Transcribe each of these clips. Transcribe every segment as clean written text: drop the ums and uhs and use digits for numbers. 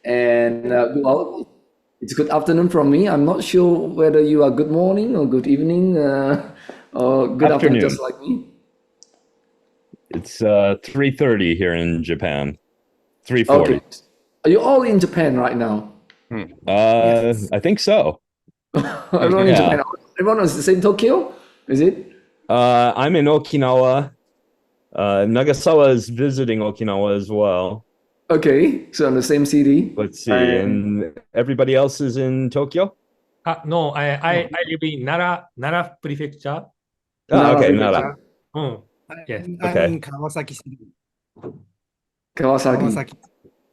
And well, it's good afternoon from me. I'm not sure whether you are good morning or good evening or good afternoon, just Afternoon. like me. It's 3:30 here in Japan. Okay. 3:40. Are you all in Japan right now? Yes. I think so. Everyone in Yeah. Japan. Everyone is the same Tokyo? Is it? I'm in Okinawa. Nagasawa is visiting Okinawa as well. Okay. So in the same city. Let's see. And And everybody else is in Tokyo? No, I live in Nara Prefecture. Ah, Nara okay, Nara. Prefecture. Yes. Okay. I'm Okay. in Kawasaki City. Kawasaki. Kawasaki.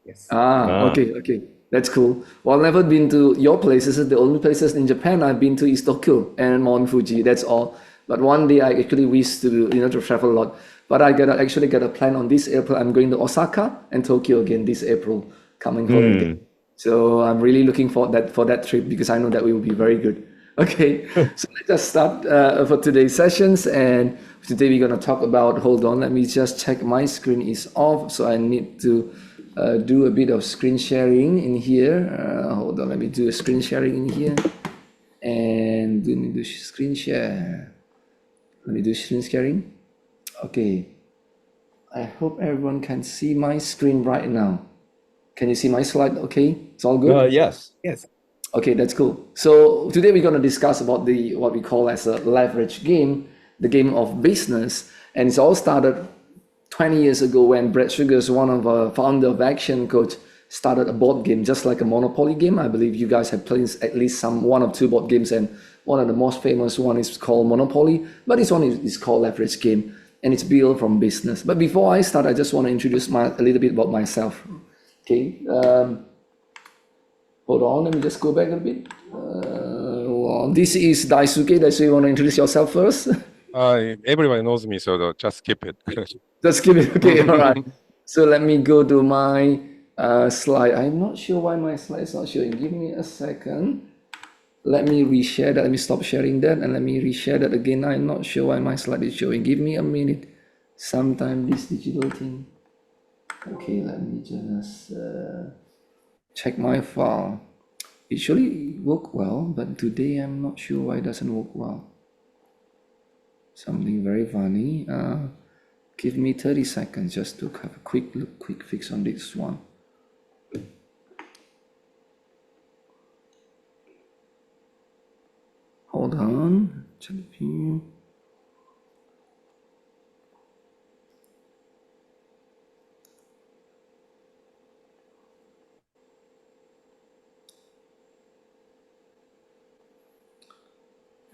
Yes. Ah, Okay, okay. That's cool. Well, I've never been to your places. The only places in Japan I've been to is Tokyo and Mount Fuji. That's all. But one day I actually wish to, to travel a lot. But I gotta actually get a plan on this April. I'm going to Osaka and Tokyo again this April, coming holiday. hmm. So I'm really looking for that trip because I know that will be very good. Okay, so let's just start for today's sessions. And today we're gonna talk about. Hold on, let me just check. My screen is off, so I need to do a bit of screen sharing in here. Hold on, let me do a screen sharing in here, and do me do screen share. Let me do screen sharing. Okay, I hope everyone can see my screen right now. Can you see my slide? Okay, it's all good. Yes. Yes. Okay, that's cool. So today we're going to discuss about the what we call as a leverage game, the game of business, and it's all started 20 years ago when Brett Sugars, one of our founder of Action Coach, started a board game just like a Monopoly game. I believe you guys have played at least one or two board games, and one of the most famous one is called Monopoly, but this one is called leverage game, and it's built from business. But before I start, I just want to introduce a little bit about myself. Okay. Hold on, let me just go back a bit. Well, this is Daisuke. Daisuke, you want to introduce yourself first? Everybody knows me, so just skip it. Just give it. Okay, all right. So let me go to my slide. I'm not sure why my slide is not showing. Give me a second. Let me reshare that. Let me stop sharing that and let me reshare that again. I'm not sure why my slide is showing. Give me a minute. Sometime this digital thing. Okay, let me just check my file. It usually work well, but today I'm not sure why it doesn't work well. Something very funny. Give me 30 seconds just to have a quick look, quick fix on this one. Hold on. Check the view.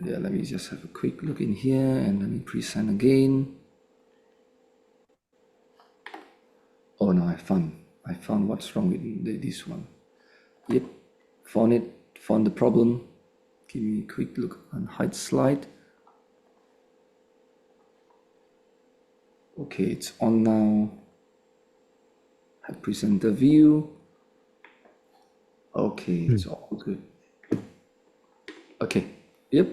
Yeah, let me just have a quick look in here and let me present again. Oh no, I found what's wrong with this one. Yep, found the problem. Give me a quick look on hide slide. Okay, it's on now. I present the view. Okay, it's all good. Okay, yep,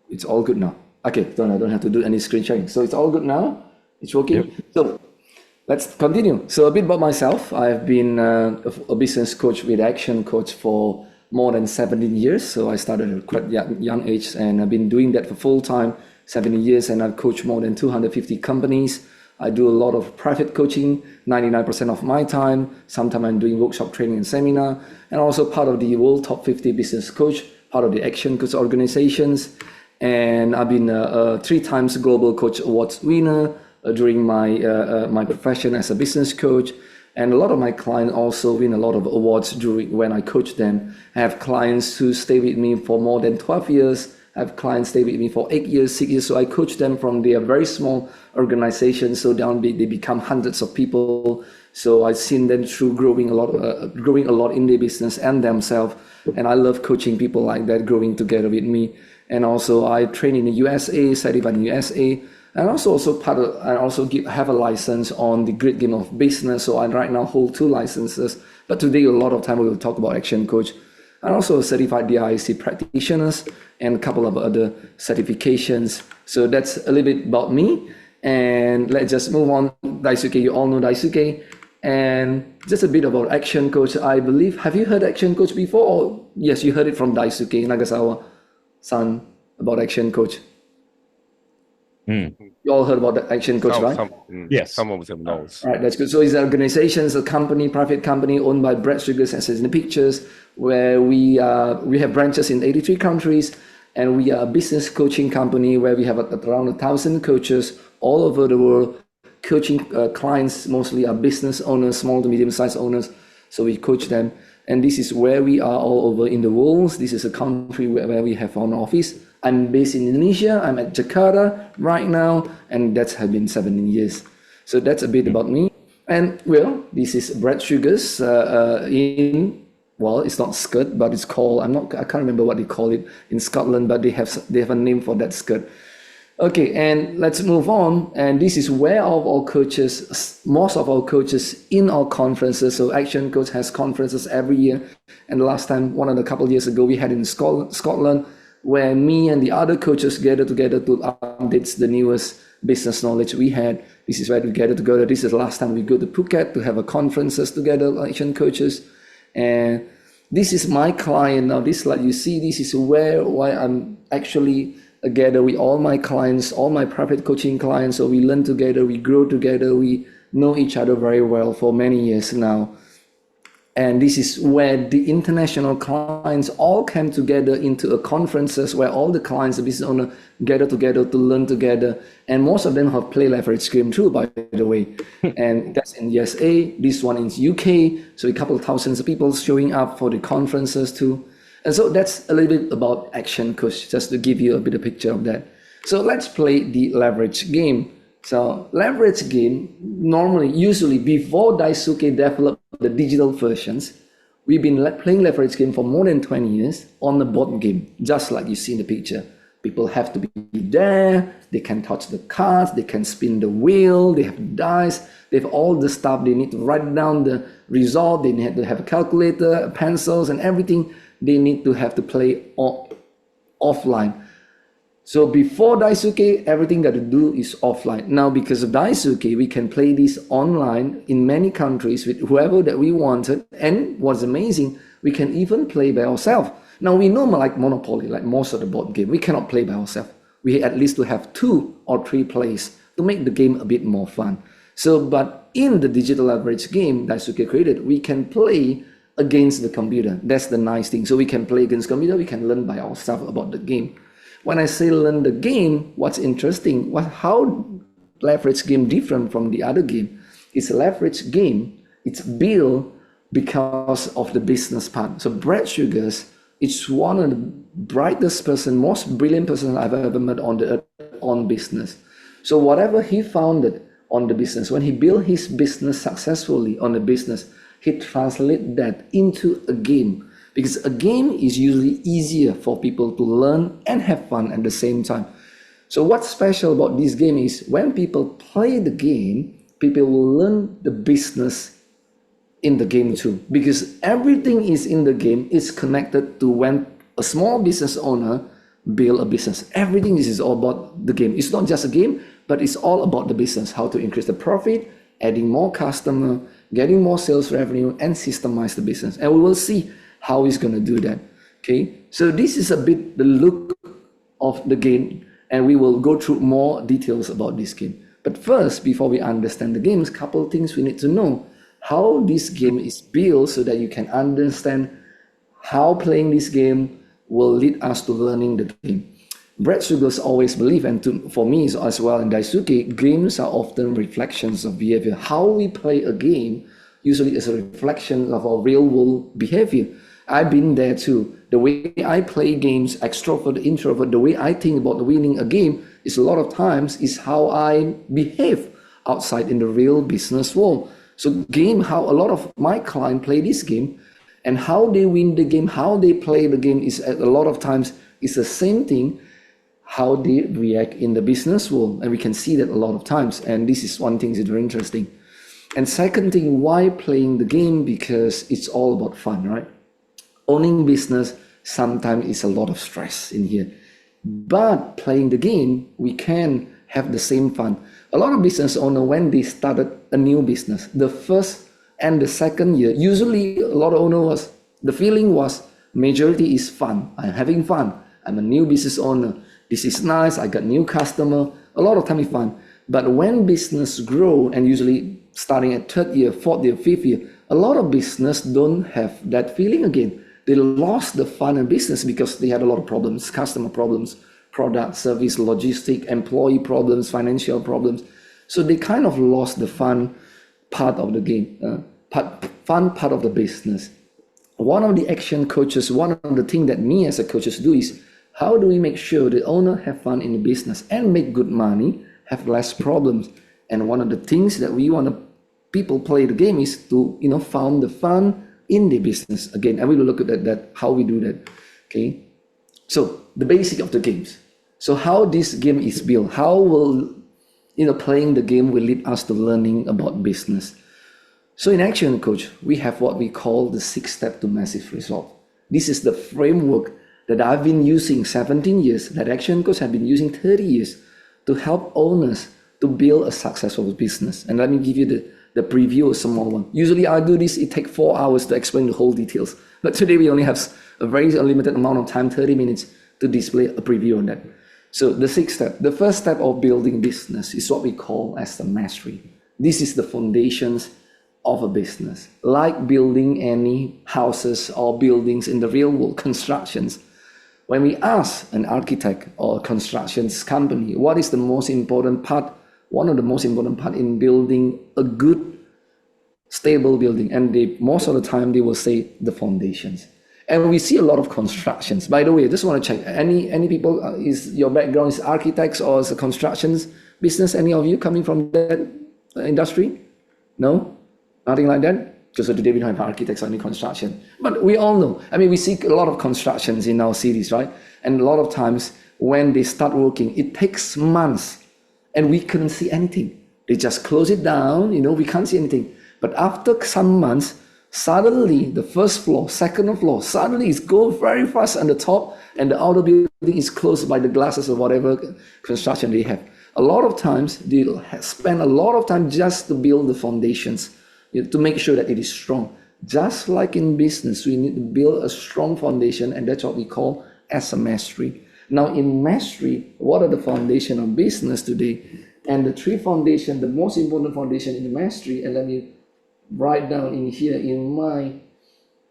it's all good now. Okay, I don't have to do any screen sharing. So it's all good now. It's working. Yep. So let's continue. So a bit about myself. I've been a business coach with Action Coach for more than 17 years. So I started at quite young age, and I've been doing that for full time 17 years, and I've coached more than 250 companies. I do a lot of private coaching, 99% of my time. Sometimes I'm doing workshop training and seminar, and also part of the World Top 50 Business Coach, part of the Action Coach organizations. And I've been three times Global Coach Awards winner during my profession as a business coach. And a lot of my clients also win a lot of awards during when I coach them. I have clients who stay with me for more than 12 years. I have clients stay with me for 8 years, 6 years. So I coach them from their very small organizations. So down they become hundreds of people. So I've seen them through growing a lot in their business and themselves. And I love coaching people like that, growing together with me. And also I train in the USA, certified in the USA. And I also have a license on the Great Game of Business. So I right now hold 2 licenses. But today a lot of time we will talk about Action Coach. I'm also a certified DIC practitioners and a couple of other certifications. So that's a little bit about me. And let's just move on. Daisuke, you all know Daisuke. And just a bit about Action Coach. I believe, have you heard Action Coach before? Or yes, you heard it from Daisuke Nagasawa-san about Action Coach. You all heard about the Action Coach, right? Yes. Some of them knows. Right, that's good. So it's an organization, it's a company, private company owned by Brett Sugars, as in the pictures, where we have branches in 83 countries, and we are a business coaching company where we have around 1,000 coaches all over the world, coaching clients, mostly are business owners, small to medium-sized owners. So we coach them, and this is where we are all over in the world. This is a country where we have our office. I'm based in Indonesia. I'm at Jakarta right now, and that's have been 17 years. So that's a bit about me. And well, this is Brett Sugars well, it's not skirt, but it's called, I can't remember what they call it in Scotland, but they have a name for that skirt. Okay, and let's move on. And this is where our coaches, most of our coaches in our conferences. So Action Coach has conferences every year. And the last time, a couple of years ago, we had in Scotland, where me and the other coaches gather together to update the newest business knowledge we had. This is where we gather together. This is the last time we go to Phuket to have a conferences together, Action Coaches. And this is my client now. This, like you see, this is why I'm actually together with all my clients, all my private coaching clients. So we learn together, we grow together, we know each other very well for many years now. And this is where the international clients all came together into a conferences where all the clients, the business owner, gather together to learn together. And most of them have play leverage game too, by the way. And that's in USA. This one is UK. So a couple of thousands of people showing up for the conferences too. And so that's a little bit about Action Coach, just to give you a bit of picture of that. So let's play the leverage game. So leverage game, usually before Daisuke developed the digital versions, we've been playing leverage game for more than 20 years on the board game, just like you see in the picture. People have to be there, they can touch the cards, they can spin the wheel, they have dice, they have all the stuff, they need to write down the result, they need to have a calculator, pencils and everything. They need to have to play offline. So before Daisuke, everything got to do is offline. Now, because of Daisuke, we can play this online in many countries with whoever that we wanted. And what's amazing, we can even play by ourselves. Now, we know like Monopoly, like most of the board game, we cannot play by ourselves. We at least to have 2 or 3 plays to make the game a bit more fun. So, but in the digital leverage game Daisuke created, we can play against the computer. That's the nice thing. So we can play against computer, we can learn by ourselves about the game. When I say learn the game, what's interesting, how leverage game different from the other game? It's a leverage game, it's built because of the business part. So Brett Sugars is one of the brightest person, most brilliant person I've ever met on the earth on business. So whatever he founded on the business, when he built his business successfully on the business, he translated that into a game. Because a game is usually easier for people to learn and have fun at the same time. So what's special about this game is when people play the game, people will learn the business in the game too. Because everything is in the game is connected to when a small business owner build a business. Everything is all about the game. It's not just a game, but it's all about the business, how to increase the profit, adding more customer, getting more sales revenue, and systemize the business. And we will see how he's going to do that. Okay, so this is a bit the look of the game, and we will go through more details about this game. But first, before we understand the games, couple of things we need to know how this game is built so that you can understand how playing this game will lead us to learning the game. Brett Sugars always believe, and for me as well in Daisuke, games are often reflections of behavior. How we play a game usually is a reflection of our real world behavior. I've been there too. The way I play games, extrovert, introvert, the way I think about winning a game is a lot of times is how I behave outside in the real business world. So game, how a lot of my clients play this game and how they win the game, how they play the game is a lot of times is the same thing, how they react in the business world. And we can see that a lot of times. And this is one thing that's very interesting. And second thing, why playing the game? Because it's all about fun, right? Owning business sometimes is a lot of stress in here. But playing the game, we can have the same fun. A lot of business owners, when they started a new business, the first And the second year, usually a lot of owners, the feeling was majority is fun. I'm having fun. I'm a new business owner. This is nice. I got new customer. A lot of time is fun. But when business grow, and usually starting at third year, fourth year, fifth year, a lot of business don't have that feeling again. They lost the fun in business because they had a lot of problems, customer problems, product, service, logistic, employee problems, financial problems. So they kind of lost the fun part of the game, fun part of the business. One of the action coaches, one of the things that me as a coaches do is, how do we make sure the owner have fun in the business and make good money, have less problems? And one of the things that we want people play the game is to, found the fun in the business. Again, I will look at that, how we do that. Okay. So the basic of the games. So how this game is built, how will, playing the game will lead us to learning about business. So in Action Coach, we have what we call the 6 steps to massive result. This is the framework that I've been using 17 years, that Action Coach have been using 30 years to help owners to build a successful business. And let me give you the preview, a small one. Usually I do this, it takes 4 hours to explain the whole details. But today we only have a very limited amount of time, 30 minutes, to display a preview on that. So the 6 step, the first step of building business is what we call as the mastery. This is the foundations of a business. Like building any houses or buildings in the real world, constructions. When we ask an architect or constructions company, what is the most important part, one of the most important part in building a good, stable building? And most of the time they will say the foundations. And we see a lot of constructions. By the way, I just want to check, any people, is your background is architects or is a constructions business? Any of you coming from that industry? No? Nothing like that? Because today we don't have architects or any construction. But we all know, we see a lot of constructions in our cities, right? And a lot of times when they start working, it takes months and we couldn't see anything. They just close it down, we can't see anything. But after some months, suddenly the first floor, second floor, suddenly it's go very fast on the top and the outer building is closed by the glasses or whatever construction they have. A lot of times they'll spend a lot of time just to build the foundations, to make sure that it is strong. Just like in business, we need to build a strong foundation, and that's what we call as a mastery. Now in mastery, what are the foundation of business today? And the 3 foundation, the most important foundation in the mastery, and let me write down in here in my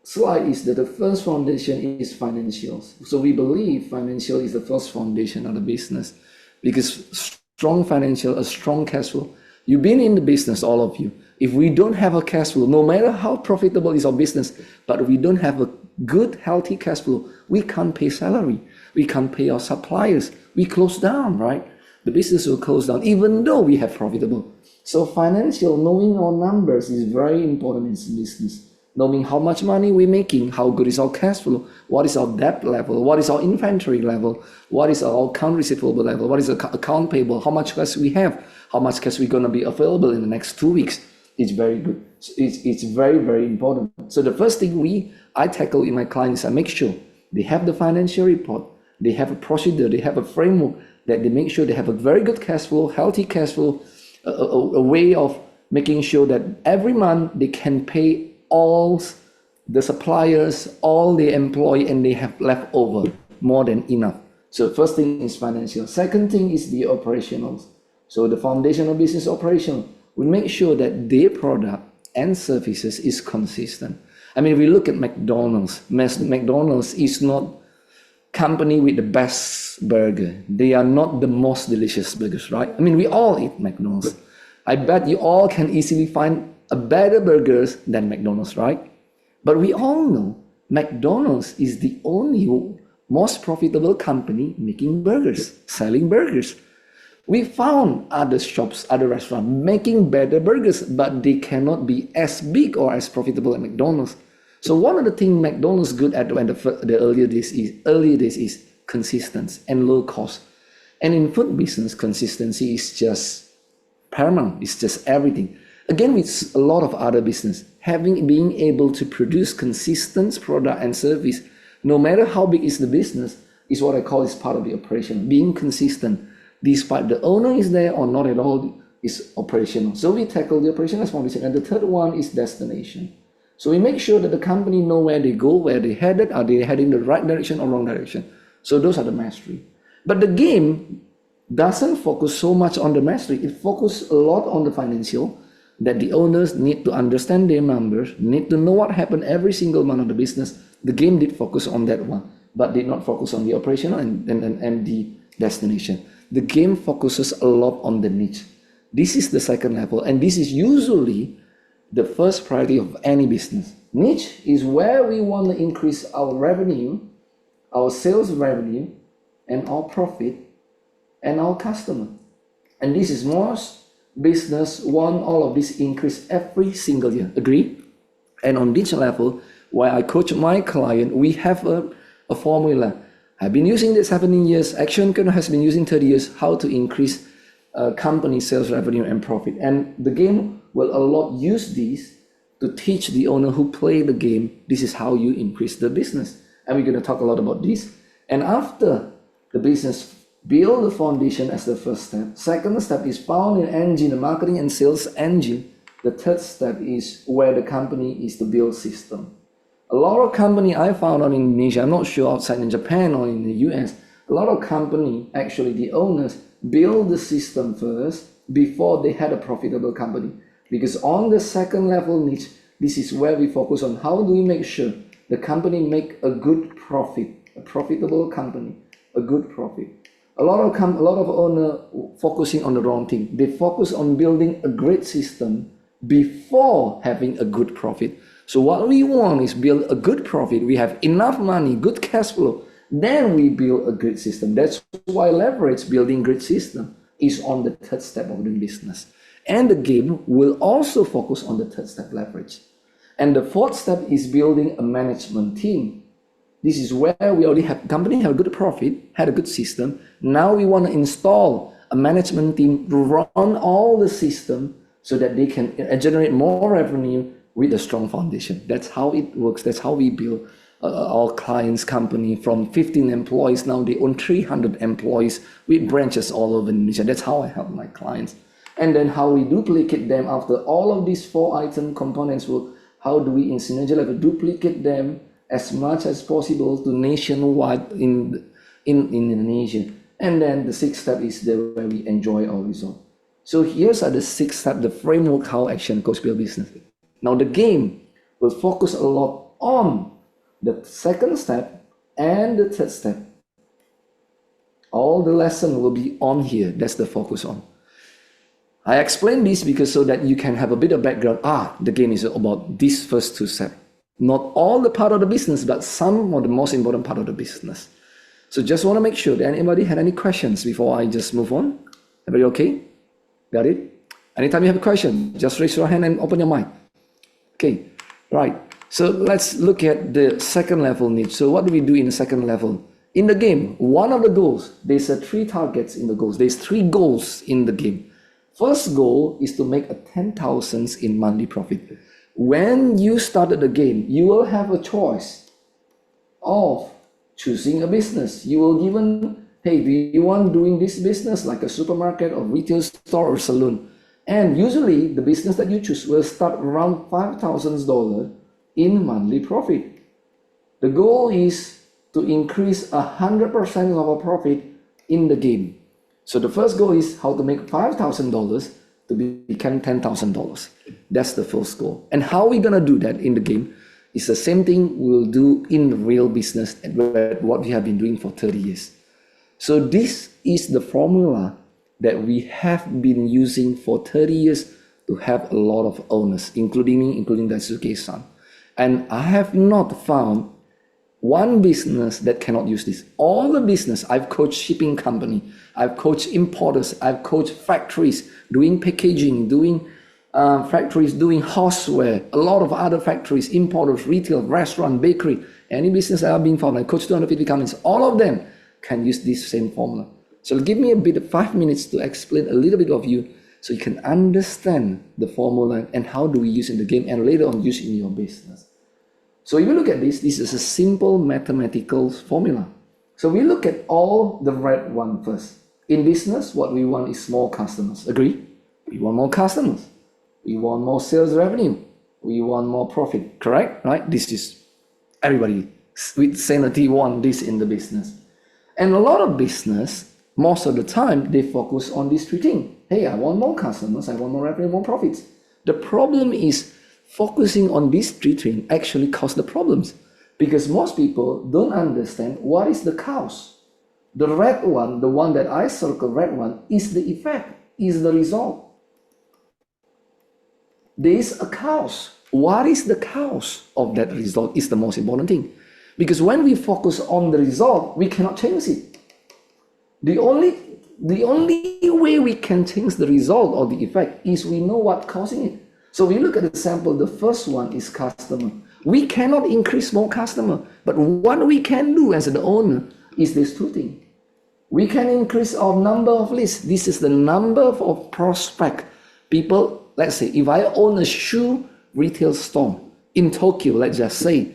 slide, is that the first foundation is financials. So we believe financial is the first foundation of the business, because strong financial, a strong cash flow. You've been in the business, all of you. If we don't have a cash flow, no matter how profitable is our business, but we don't have a good, healthy cash flow, we can't pay salary. We can't pay our suppliers. We close down, right? The business will close down, even though we have profitable. So financial, knowing our numbers is very important in business. Knowing how much money we're making, how good is our cash flow, what is our debt level, what is our inventory level, what is our account receivable level, what is the account payable, how much cash we have, how much cash we're going to be available in the next 2 weeks. It's very good. It's very, very important. So the first thing I tackle in my clients, I make sure they have the financial report, they have a procedure, they have a framework, that they make sure they have a very good cash flow, healthy cash flow, a way of making sure that every month they can pay all the suppliers, all the employee, and they have left over more than enough. So first thing is financial. Second thing is the operationals. So the foundation of business operation, we make sure that their product and services is consistent. We look at McDonald's. McDonald's is not company with the best burger. They are not the most delicious burgers, right? We all eat McDonald's. I bet you all can easily find a better burgers than McDonald's, right? But we all know McDonald's is the only most profitable company making burgers, selling burgers. We found other shops, other restaurants making better burgers, but they cannot be as big or as profitable as McDonald's. So one of the things McDonald's good at when the earlier days is consistency and low cost. And in food business, consistency is just paramount. It's just everything. Again, with a lot of other business, being able to produce consistent product and service, no matter how big is the business, is what I call is part of the operation. Being consistent, despite the owner is there or not at all, is operational. So we tackle the operational foundation. And the third one is destination. So we make sure that the company know where they go, where they headed, are they heading the right direction or wrong direction. So those are the mastery. But the game doesn't focus so much on the mastery. It focuses a lot on the financial, that the owners need to understand their numbers, need to know what happened every single month of the business. The game did focus on that one, but did not focus on the operational and the destination. The game focuses a lot on the niche. This is the second level, and this is usually the first priority of any business. Niche is where we want to increase our revenue, our sales revenue, and our profit, and our customer. And this is most business want all of this increase every single year. Agree? And on this level, while I coach my client, we have a formula. I've been using this 17 years. Action has been using 30 years. How to increase company sales revenue and profit. And the game will a lot use this to teach the owner who play the game. This is how you increase the business. And we're going to talk a lot about this. And after the business build the foundation as the first step. Second step is found in engine, the marketing and sales engine. The third step is where the company is to build system. A lot of company I found out in Indonesia, I'm not sure outside in Japan or in the US, a lot of company, actually the owners, build the system first before they had a profitable company. Because on the second level niche, this is where we focus on how do we make sure the company make a good profit, a profitable company, a good profit. A lot of owner focusing on the wrong thing. They focus on building a great system before having a good profit. So what we want is build a good profit. We have enough money, good cash flow. Then we build a great system. That's why leverage building great system is on the third step of doing business. And the game will also focus on the third step, leverage. And the fourth step is building a management team. This is where we already have company have a good profit, had a good system. Now we want to install a management team to run all the system so that they can generate more revenue with a strong foundation. That's how it works. That's how we build our clients' company from 15 employees. Now they own 300 employees with branches all over Indonesia. That's how I help my clients. And then how we duplicate them after all of these 4 item components work. How do we in synergy level duplicate them as much as possible to nationwide in Indonesia. And then the sixth step is where we enjoy our result. So here's are the 6 steps, the framework how action coach build business. Now the game will focus a lot on the second step and the third step. All the lesson will be on here. That's the focus on. I explain this because so that you can have a bit of background. The game is about these first 2 steps. Not all the part of the business, but some of the most important part of the business. So just want to make sure that anybody had any questions before I just move on. Everybody okay? Got it? Anytime you have a question, just raise your hand and open your mic. Okay, right. So let's look at the second level need. So what do we do in the second level? In the game, one of the goals, there's 3 targets in the goals. There's 3 goals in the game. First goal is to make a 10,000 in monthly profit. When you started the game, you will have a choice of choosing a business. You will given, hey, do you want doing this business like a supermarket or retail store or salon? And usually the business that you choose will start around $5,000 in monthly profit. The goal is to increase 100% of our profit in the game. So the first goal is how to make $5,000 to become $10,000. That's the first goal. And how we're gonna do that in the game is the same thing we'll do in real business and what we have been doing for 30 years. So this is the formula that we have been using for 30 years to have a lot of owners, including me, including Daisuke-san. And I have not found one business that cannot use this. All the business, I've coached shipping company, I've coached importers, I've coached factories doing packaging, doing factories doing houseware, a lot of other factories, importers, retail, restaurant, bakery, any business that I've been found, I coached 250 companies, all of them can use this same formula. So give me a bit of 5 minutes to explain a little bit of you so you can understand the formula and how do we use in the game and later on use in your business. So if you look at this is a simple mathematical formula. So we look at all the red one first. In business, what we want is small customers. Agree? We want more customers. We want more sales revenue. We want more profit, correct? Right? This is everybody with sanity want this in the business. And a lot of business, most of the time, they focus on these three things. Hey, I want more customers, I want more revenue, more profits. The problem is focusing on these three things actually cause the problems because most people don't understand what is the cause. The red one, the one that I circle red one, is the effect, is the result. There is a cause. What is the cause of that result is the most important thing. Because when we focus on the result, we cannot change it. The only way we can change the result or the effect is we know what's causing it. So we look at the sample, the first one is customer. We cannot increase more customer, but what we can do as the owner is these two things. We can increase our number of leads. This is the number of prospect people. Let's say if I own a shoe retail store in Tokyo, let's just say,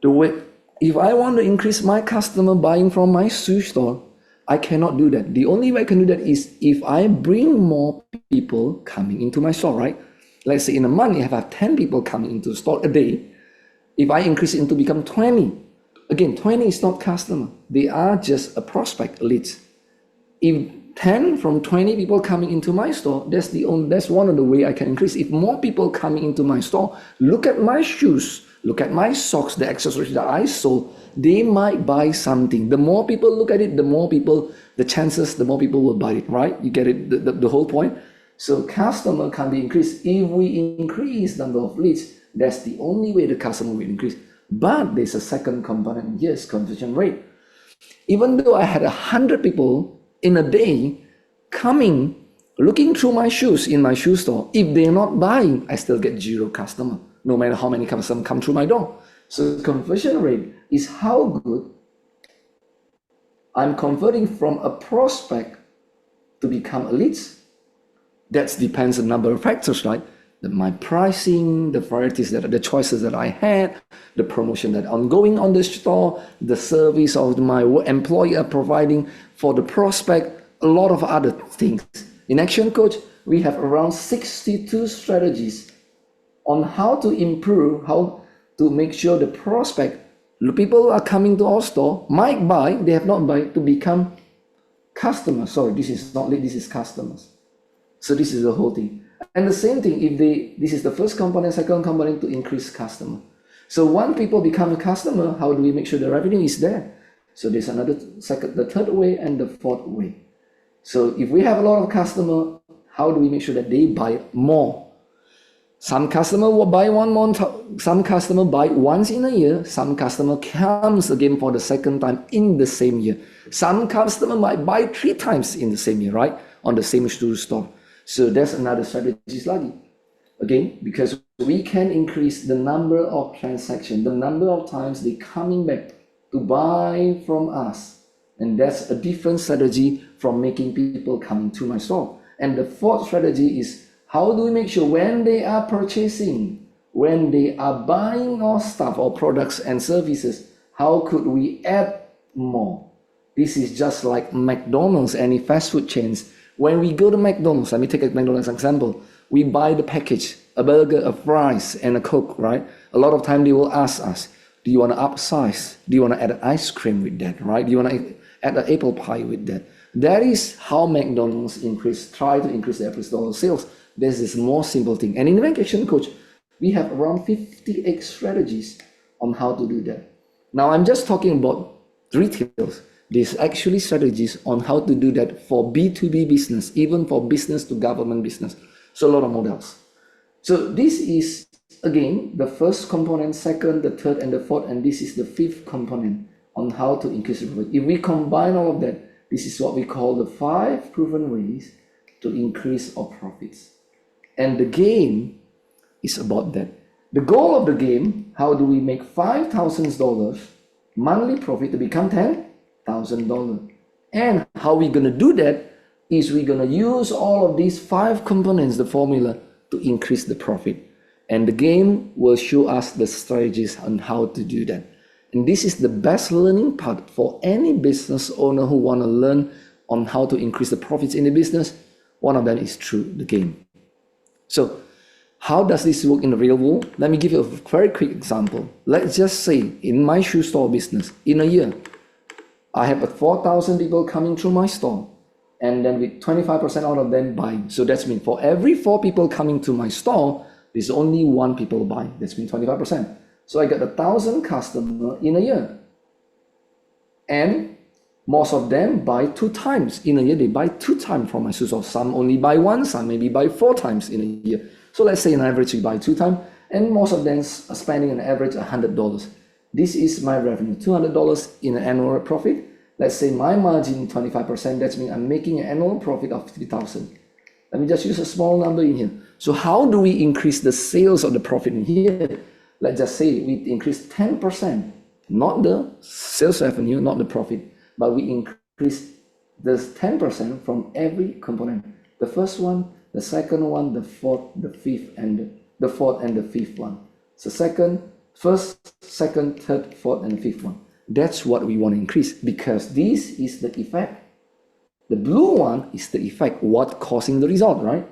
if I want to increase my customer buying from my shoe store, I cannot do that. The only way I can do that is if I bring more people coming into my store, right? Let's say in a month, I have 10 people coming into the store a day. If I increase it to become 20, again, 20 is not customer. They are just a prospect leads. If 10 from 20 people coming into my store, that's one of the way I can increase. If more people coming into my store, look at my shoes, look at my socks, the accessories that I sold, they might buy something. The more people look at it, the more people will buy it, right? You get it, the whole point? So customer can be increased. If we increase number of leads, that's the only way the customer will increase. But there's a second component, yes, conversion rate. Even though I had 100 people in a day coming, looking through my shoes in my shoe store, if they're not buying, I still get 0 customer, no matter how many customers come through my door. So conversion rate is how good I'm converting from a prospect to become a lead. That depends on a number of factors, right? My pricing, the varieties the choices that I had, the promotion that ongoing on the store, the service of my employer providing for the prospect, a lot of other things. In Action Coach, we have around 62 strategies on how to improve, how to make sure the prospect, the people are coming to our store, might buy, they have not buy, to become customers. Sorry, this is not lead, this is customers. So this is the whole thing. And the same thing, this is the first component, second component to increase customer. So when people become a customer, how do we make sure the revenue is there? So there's the third way and the fourth way. So if we have a lot of customer, how do we make sure that they buy more? Some customer will buy one month, some customer buy once in a year, some customer comes again for the second time in the same year. Some customer might buy 3 times in the same year, right? On the same shoe store. So that's another strategy lagi. Again, because we can increase the number of transactions, the number of times they coming back to buy from us. And that's a different strategy from making people coming to my store. And the fourth strategy is how do we make sure when they are purchasing, when they are buying our stuff or products and services, how could we add more? This is just like McDonald's, any fast food chains. When we go to McDonald's, let me take a McDonald's example. We buy the package, a burger, a fries, and a Coke, right? A lot of time they will ask us, do you want to upsize? Do you want to add an ice cream with that, right? Do you want to add an apple pie with that? That is how McDonald's try to increase their store sales. There's this more simple thing. And in the Action Coach, we have around 58 strategies on how to do that. Now, I'm just talking about retailers. There's actually strategies on how to do that for B2B business, even for business to government business. So a lot of models. So this is, again, the first component, second, the third, and the fourth, and this is the fifth component on how to increase the profit. If we combine all of that, this is what we call the 5 proven ways to increase our profits. And the game is about that. The goal of the game, how do we make $5,000 monthly profit to become $10,000? And how we're going to do that is we're going to use all of these 5 components, the formula, to increase the profit. And the game will show us the strategies on how to do that. And this is the best learning part for any business owner who want to learn on how to increase the profits in the business. One of them is through the game. So how does this work in the real world? Let me give you a very quick example. Let's just say in my shoe store business, in a year, I have 4,000 people coming through my store, and then with 25% out of them buying. So that's mean for every 4 people coming to my store, there's only 1 people buying. That's mean 25%. So I got 1,000 customers in a year. And most of them buy 2 times. In a year, they buy 2 times from my shoe store. Some only buy 1, some maybe buy 4 times in a year. So let's say on average, we buy 2 times, and most of them are spending an average $100. This is my revenue, $200 in an annual profit. Let's say my margin 25%, that means I'm making an annual profit of $3,000. Let me just use a small number in here. So how do we increase the sales or the profit in here? Let's just say we increase 10%, not the sales revenue, not the profit, but we increase this 10% from every component. The first one, the second one, the fourth, the fifth, and the fourth and the fifth one. So first, second, third, fourth, and fifth one. That's what we want to increase, because this is the effect. The blue one is the effect, what causing the result, right?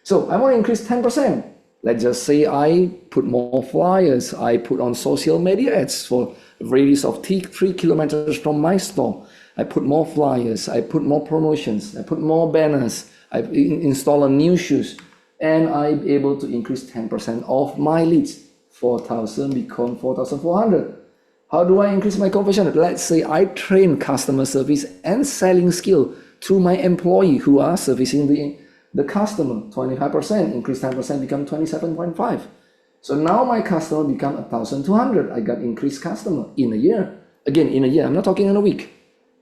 So I want to increase 10%. Let's just say I put more flyers, I put on social media ads for a radius of 3 kilometers from my store. I put more flyers, I put more promotions, I put more banners, I install new shoes, and I'm able to increase 10% of my leads. 4,000 become 4,400. How do I increase my conversion? Let's say I train customer service and selling skill to my employee who are servicing the customer. 25%, increase 10%, become 27.5. So now my customer become 1,200. I got increased customer in a year. Again, in a year, I'm not talking in a week.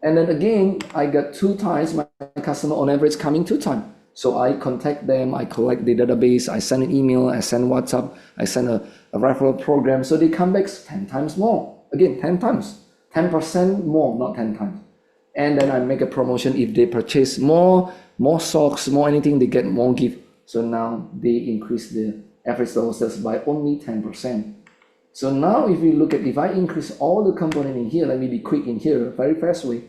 And then again, I got 2 times my customer on average coming 2 times. So I contact them, I collect the database, I send an email, I send WhatsApp, I send a referral program. So they come back 10 times more. Again, 10 times, 10% more, not 10 times. And then I make a promotion. If they purchase more socks, more anything, they get more gift. So now they increase the average dollar sales by only 10%. So now if I increase all the components in here, let me be quick in here, very fast way.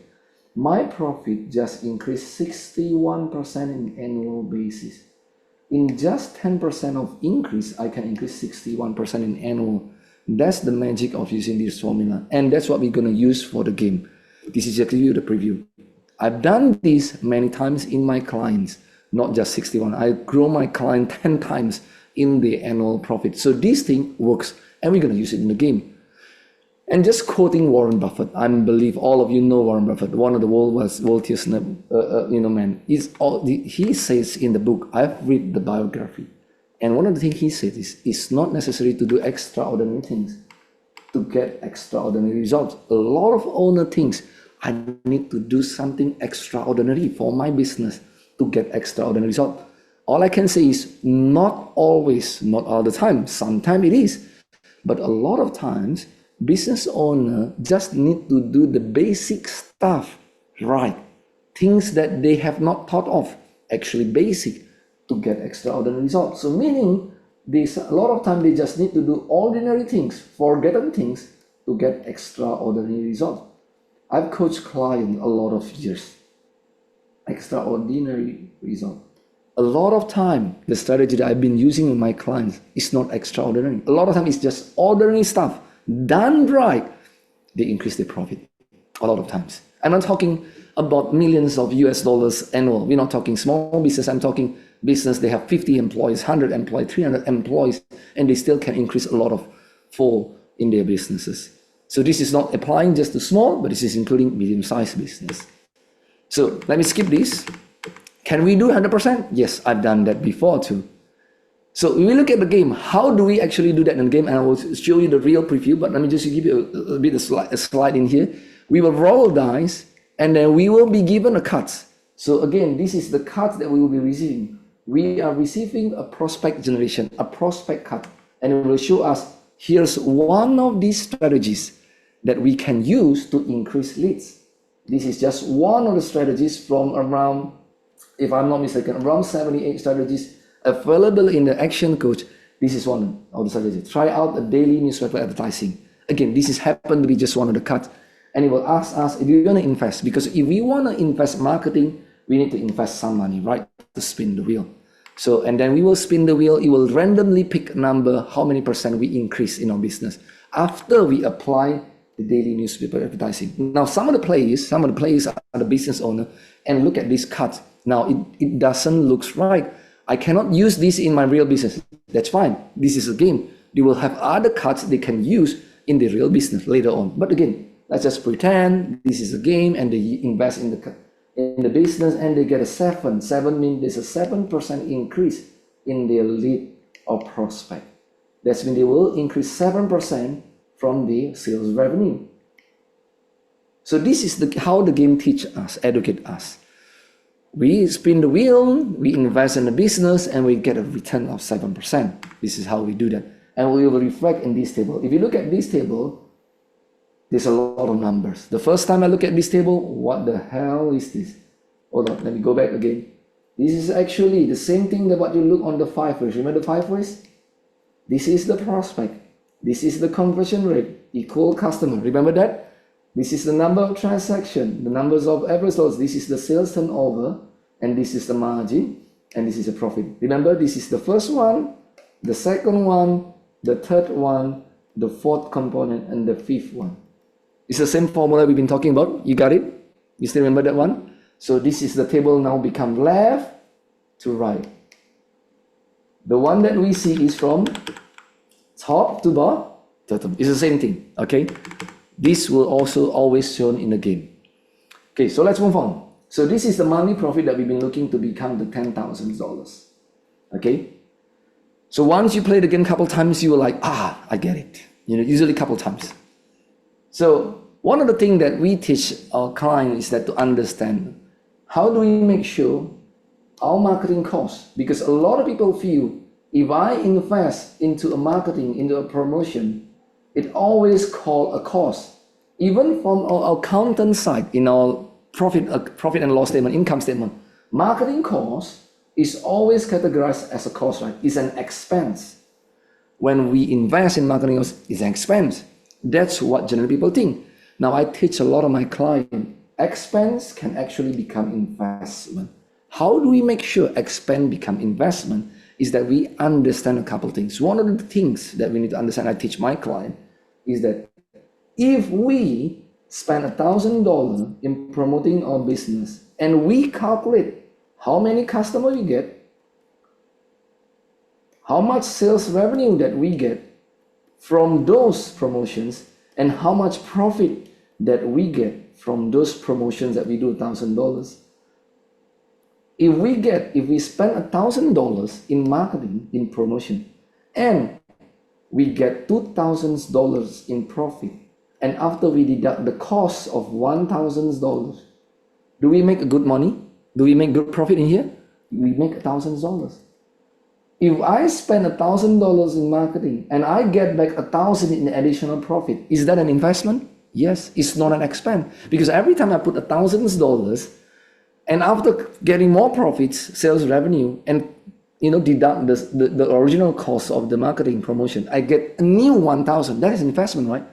My profit just increased 61% in annual basis. In just 10% of increase, I can increase 61% in annual. That's the magic of using this formula. And that's what we're going to use for the game. This is just to give you the preview. I've done this many times in my clients, not just 61. I grow my client 10 times in the annual profit. So this thing works, and we're going to use it in the game. And just quoting Warren Buffett, I believe all of you know Warren Buffett, one of the world's wealthiest man. He says in the book, I've read the biography, and one of the things he said is, it's not necessary to do extraordinary things to get extraordinary results. A lot of owner thinks, I need to do something extraordinary for my business to get extraordinary results. All I can say is, not always, not all the time. Sometimes it is, but a lot of times, business owner just need to do the basic stuff right. Things that they have not thought of, actually basic, to get extraordinary results. So meaning, a lot of time they just need to do ordinary things, forgotten things, to get extraordinary results. I've coached clients a lot of years. Extraordinary result. A lot of time, the strategy that I've been using with my clients is not extraordinary. A lot of time it's just ordinary stuff. Done right, they increase their profit a lot of times. I'm not talking about millions of US dollars annual. We're not talking small business. I'm talking business, they have 50 employees, 100 employees, 300 employees, and they still can increase a lot of fall in their businesses. So this is not applying just to small, but this is including medium-sized business. So let me skip this. Can we do 100%? Yes, I've done that before too. So when we look at the game, how do we actually do that in the game? And I will show you the real preview, but let me just give you a slide in here. We will roll dice, and then we will be given a cut. So again, this is the cut that we will be receiving. We are receiving a prospect generation, a prospect cut, and it will show us, here's one of these strategies that we can use to increase leads. This is just one of the strategies from around, if I'm not mistaken, around 78 strategies available in the Action Coach. This is one of the strategies. Try out a daily newspaper advertising. Again, this is happened to be just one of the cuts. And it will ask us if you're going to invest, because if we want to invest marketing, we need to invest some money, right? to spin the wheel. So, and then we will spin the wheel. It will randomly pick a number, how many percent we increase in our business after we apply the daily newspaper advertising. Now, some of the players are the business owner and look at this cut. Now, it doesn't look right. I cannot use this in my real business. That's fine. This is a game. They will have other cuts they can use in the real business later on. But again, let's just pretend this is a game and they invest in the business and they get a 7. 7 means there's a 7% increase in their lead or prospect. That's when they will increase 7% from the sales revenue. So this is how the game teach us, educate us. We spin the wheel, we invest in the business, and we get a return of 7%. This is how we do that. And we will reflect in this table. If you look at this table, there's a lot of numbers. The first time I look at this table, what the hell is this? Hold on, let me go back again. This is actually the same thing that what you look on the 5 ways. Remember the 5 ways? This is the prospect. This is the conversion rate, equal customer. Remember that? This is the number of transactions, the numbers of average loss. This is the sales turnover, and this is the margin, and this is the profit. Remember, this is the first one, the second one, the third one, the fourth component, and the fifth one. It's the same formula we've been talking about. You got it? You still remember that one? So this is the table now become left to right. The one that we see is from top to bottom. It's the same thing, okay? This will also always shown in the game. Okay, so let's move on. So this is the monthly profit that we've been looking to become the $10,000. Okay? So once you play the game a couple times, you will like, I get it. Usually a couple times. So one of the things that we teach our clients is that to understand how do we make sure our marketing costs, because a lot of people feel if I invest into a marketing, into a promotion, it always called a cost. Even from our accountant side, in our profit and loss statement, income statement, marketing cost is always categorized as a cost, right? It's an expense. When we invest in marketing, it's an expense. That's what generally people think. Now, I teach a lot of my clients, expense can actually become investment. How do we make sure expense become investment? Is that we understand a couple things. One of the things that we need to understand, I teach my client, is that if we spend $1,000 in promoting our business and we calculate how many customers we get, how much sales revenue that we get from those promotions, and how much profit that we get from those promotions that we do $1,000. If we spend $1,000 in marketing, in promotion, and we get $2,000 in profit, and after we deduct the cost of $1,000, do we make good money? Do we make good profit in here? We make $1,000. If I spend $1,000 in marketing and I get back $1,000 in additional profit, is that an investment? Yes, it's not an expense, because every time I put $1,000 and after getting more profits, sales revenue, and deduct the original cost of the marketing promotion, I get a new 1,000. That is investment, right?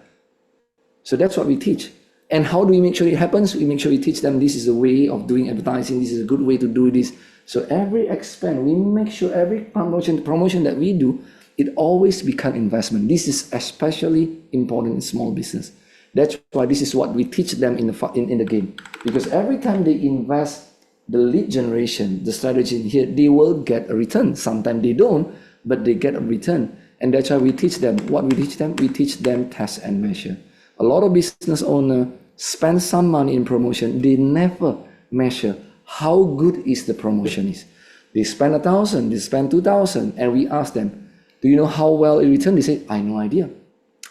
So that's what we teach. And how do we make sure it happens? We make sure we teach them this is a way of doing advertising. This is a good way to do this. So every expense, we make sure every promotion that we do, it always become investment. This is especially important in small business. That's why this is what we teach them in the game. Because every time they invest the lead generation, the strategy in here, they will get a return. Sometimes they don't, but they get a return. And that's why we teach them. What we teach them? We teach them test and measure. A lot of business owners spend some money in promotion. They never measure how good is the promotion is. They spend 1,000, they spend 2,000, and we ask them, do you know how well it returns? They say, I have no idea.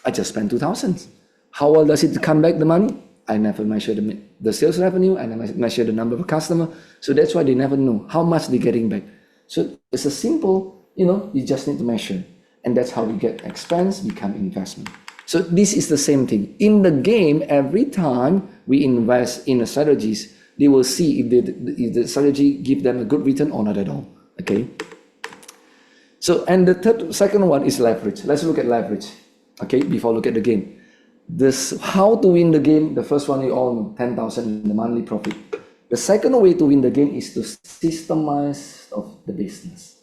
I just spent 2,000. How well does it come back the money? I never measure the sales revenue. I never measure the number of customers. So that's why they never know how much they're getting back. So it's a simple, you just need to measure. And that's how we get expense become investment. So this is the same thing. In the game, every time we invest in the strategies, they will see if the strategy give them a good return or not at all. Okay. So, and the second one is leverage. Let's look at leverage. Okay, before look at the game. How to win the game, the first one you all know, 10,000 in the monthly profit. The second way to win the game is to systemize of the business.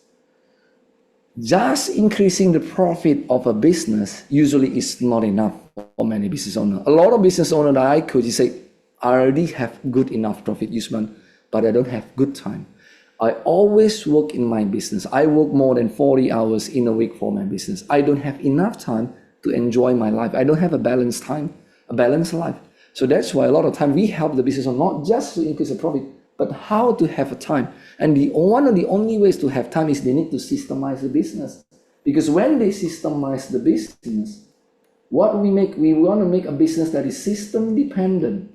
Just increasing the profit of a business usually is not enough for many business owners. A lot of business owners that I coach, say, I already have good enough profit, Yusman, but I don't have good time. I always work in my business. I work more than 40 hours in a week for my business. I don't have enough time to enjoy my life. I don't have a balanced time, a balanced life. So that's why a lot of time we help the business owner not just to increase the profit, but how to have a time. And one of the only ways to have time is they need to systemize the business. Because when they systemize the business, what we want to make a business that is system dependent.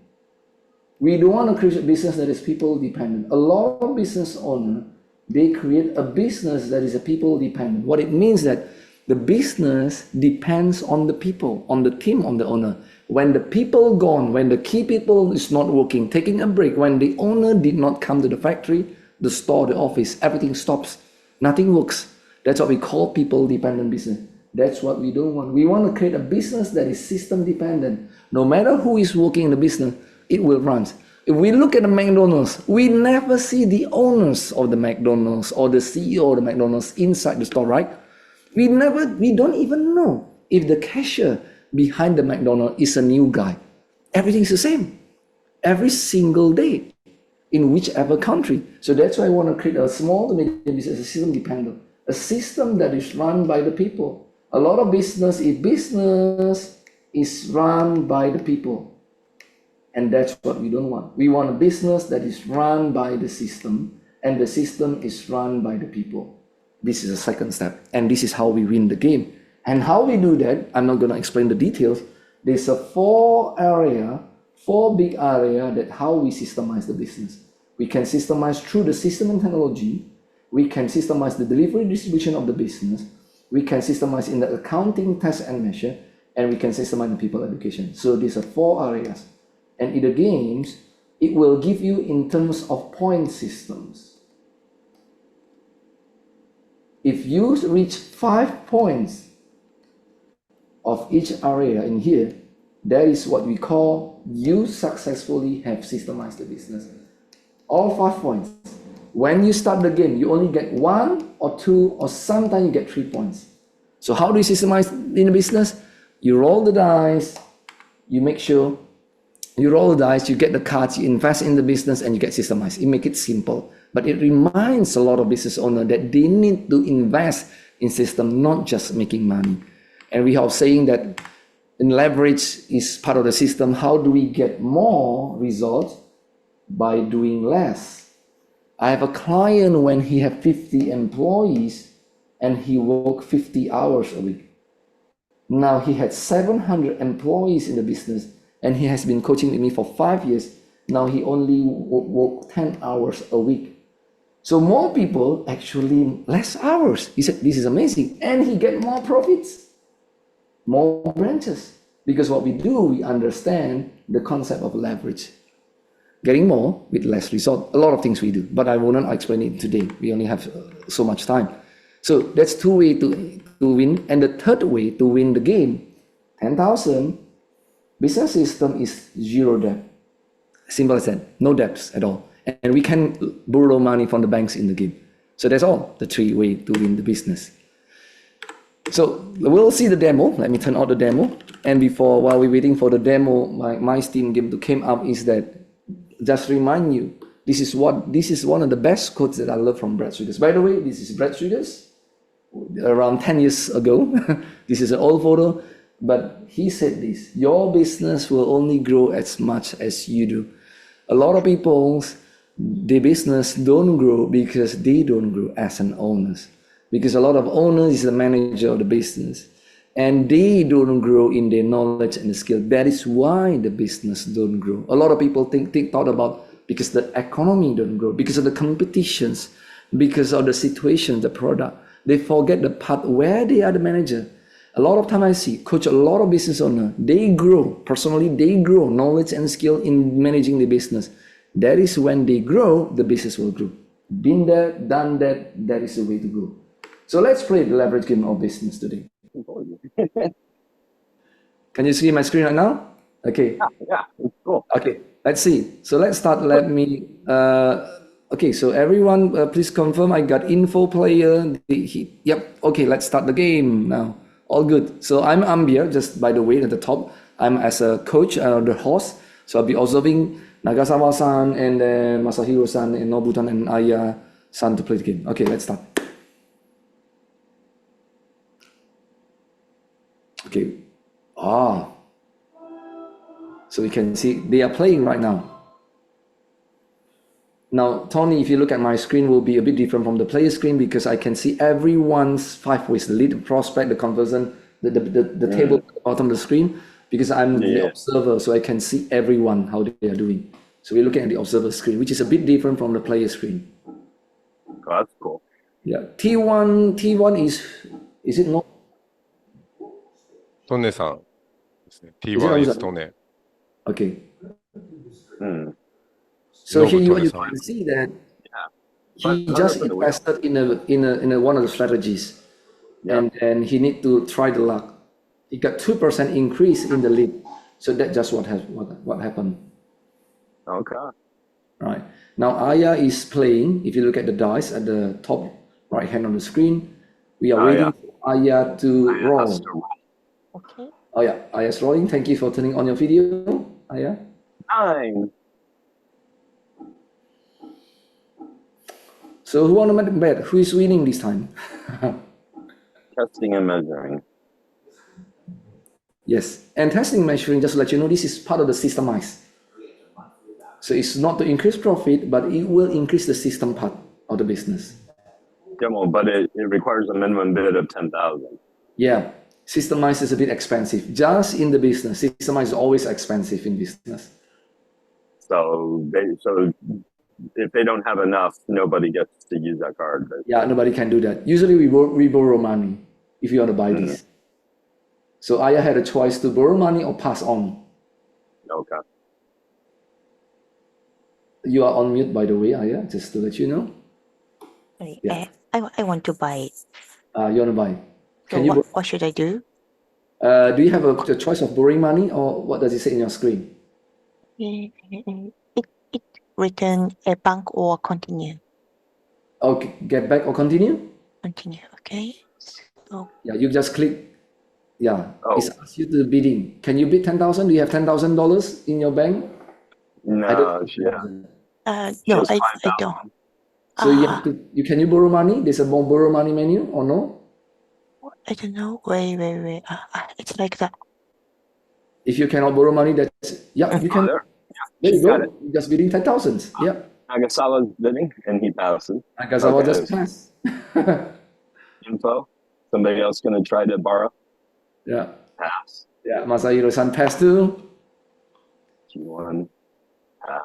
We don't want to create a business that is people dependent. A lot of business owners, they create a business that is a people dependent. What it means that the business depends on the people, on the team, on the owner. When the people gone, when the key people is not working, taking a break, when the owner did not come to the factory, the store, the office, everything stops. Nothing works. That's what we call people dependent business. That's what we don't want. We want to create a business that is system dependent. No matter who is working in the business, it will run. If we look at the McDonald's, we never see the owners of the McDonald's or the CEO of the McDonald's inside the store, right? We don't even know if the cashier behind the McDonald's is a new guy. Everything's the same every single day in whichever country. So that's why I want to create a small to medium business, a system dependent, a system that is run by the people. A lot of business is run by the people. And that's what we don't want. We want a business that is run by the system, and the system is run by the people. This is the second step, and this is how we win the game. And how we do that, I'm not going to explain the details. There's a four big area that how we systemize the business. We can systemize through the system and technology. We can systemize the delivery distribution of the business. We can systemize in the accounting, test and measure, and we can systemize the people education. So these are four areas. And in the games, it will give you in terms of point systems. If you reach 5 points of each area in here, that is what we call you successfully have systemized the business. All 5 points. When you start the game, you only get 1 or 2 or sometimes you get 3 points. So how do you systemize in the business? You roll the dice, you make sure you roll the dice, you get the cards, you invest in the business, and you get systemized. You make it simple. But it reminds a lot of business owners that they need to invest in system, not just making money. And we are saying that in leverage is part of the system. How do we get more results? By doing less. I have a client when he had 50 employees and he worked 50 hours a week. Now he had 700 employees in the business, and he has been coaching with me for 5 years. Now he only work 10 hours a week. So more people actually less hours. He said, this is amazing. And he get more profits, more branches. Because what we do, we understand the concept of leverage. Getting more with less result. A lot of things we do, but I will not explain it today. We only have so much time. So that's two ways to win. And the third way to win the game, 10,000, business system is zero debt. Simple as that, no debts at all. And we can borrow money from the banks in the game. So that's all, the 3 ways to win the business. So we'll see the demo. Let me turn on the demo. And while we're waiting for the demo, my Steam game to come up is that, just remind you, this is one of the best quotes that I love from Brad Sugars. By the way, this is Brad Sugars, around 10 years ago. This is an old photo, but he said this: your business will only grow as much as you do. A lot of people's, their business don't grow because they don't grow as an owners. Because a lot of owners is the manager of the business, and they don't grow in their knowledge and skill. That is why the business don't grow. A lot of people thought about because the economy don't grow, because of the competitions, because of the situation, the product. They forget the part where they are the manager. A lot of time I coach a lot of business owners. They grow, personally, they grow knowledge and skill in managing the business. That is when they grow, the business will grow. Been there, done that, that is the way to go. So let's play the leverage game of business today. Can you see my screen right now? Okay. Yeah, cool. Okay. Let's see. So let's start. Let me. Okay. So everyone, please confirm. I got info player. Yep. Okay. Let's start the game now. All good. So I'm Ambir. Just by the way, at the top, I'm as a coach, the host. So I'll be observing Nagasawa-san and then Masahiro-san and Nobutan and Aya-san to play the game. Okay. Let's start. Okay. Ah. So you can see they are playing right now. Now, Tony, if you look at my screen, will be a bit different from the player screen because I can see everyone's 5 ways, the lead, the prospect, the conversion, the table at the bottom of the screen, because I'm the observer, so I can see everyone, how they are doing. So we're looking at the observer screen, which is a bit different from the player screen. Oh, that's cool. Yeah, T1 is it not? トネさんですね。it T1 is also- トネ。 Okay. Hmm. So here you Nobuton-san. can see that he But- just but- invested in a one of the strategies, Yeah. and he need to try the luck. He got 2% increase in the lead, so that's just what happened. Okay. Right now, Aya is playing. If you look at the dice at the top right hand on the screen, we are waiting for Aya to roll. Has to roll. Okay. Oh yeah, Aya's rolling. Thank you for turning on your video, Aya. 9. So who want to bet? Who is winning this time? Testing and measuring. Yes, and testing and measuring, just to let you know, this is part of the systemized. So it's not to increase profit, but it will increase the system part of the business. Demo, but it requires a minimum bid of 10,000. Yeah, systemized is a bit expensive. Just in the business, systemized is always expensive in business. So if they don't have enough, nobody gets to use that card. But Yeah, nobody can do that. Usually we borrow money if you want to buy this. So Aya had a choice to borrow money or pass on. okay. You are on mute, by the way, Aya, just to let you know. Sorry, Yeah. I want to buy it. You want to buy. So Can you? what should I do? Do you have a choice of borrowing money, or what does it say in your screen? It return a bank or continue. Okay, get back or continue? Continue. Okay. So Yeah, you just click. Yeah, Oh. it's asked you to bidding. Can you bid 10,000? Do you have $10,000 in your bank? No, yeah. no, Just I 5,000. don't. So you have to. Can you borrow money? There's a borrow money menu or no? I don't know. Wait. It's like that. If you cannot borrow money, that's yeah. You can. There. There you She's got go. it. You're just bidding 10,000. Yeah. Nagasawa's bidding, and he passes. Nagasawa Okay. just passed. Info. Somebody else going to try to borrow? Yeah. Pass. Yeah. Masahiro-san passed too. G1. Pass.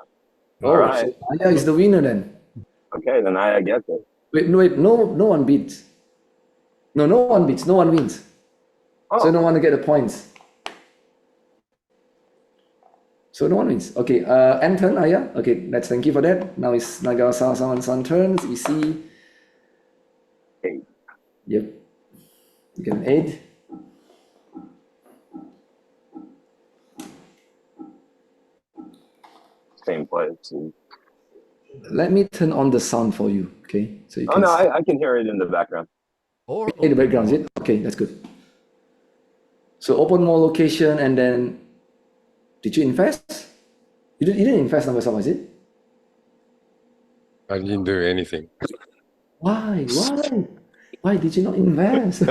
Oh, All right. so Aya is the winner then. Okay, then I get it. Wait, no one beats. No one beats. No one wins. Oh, So no one get the points. So no one wins. Okay, end turn, Aya. Okay, let's thank you for that. Now it's Nagasawa-san turn. We see. 8. Yep. You get an 8. Same place. Let me turn on the sound for you. Okay, so you Oh can no, see I can hear it in the background. in the background. Is it? Okay, that's good. So open more location and then. Did you invest? You didn't invest, Nagasawa, is it? I didn't do anything. Why? Why did you not invest?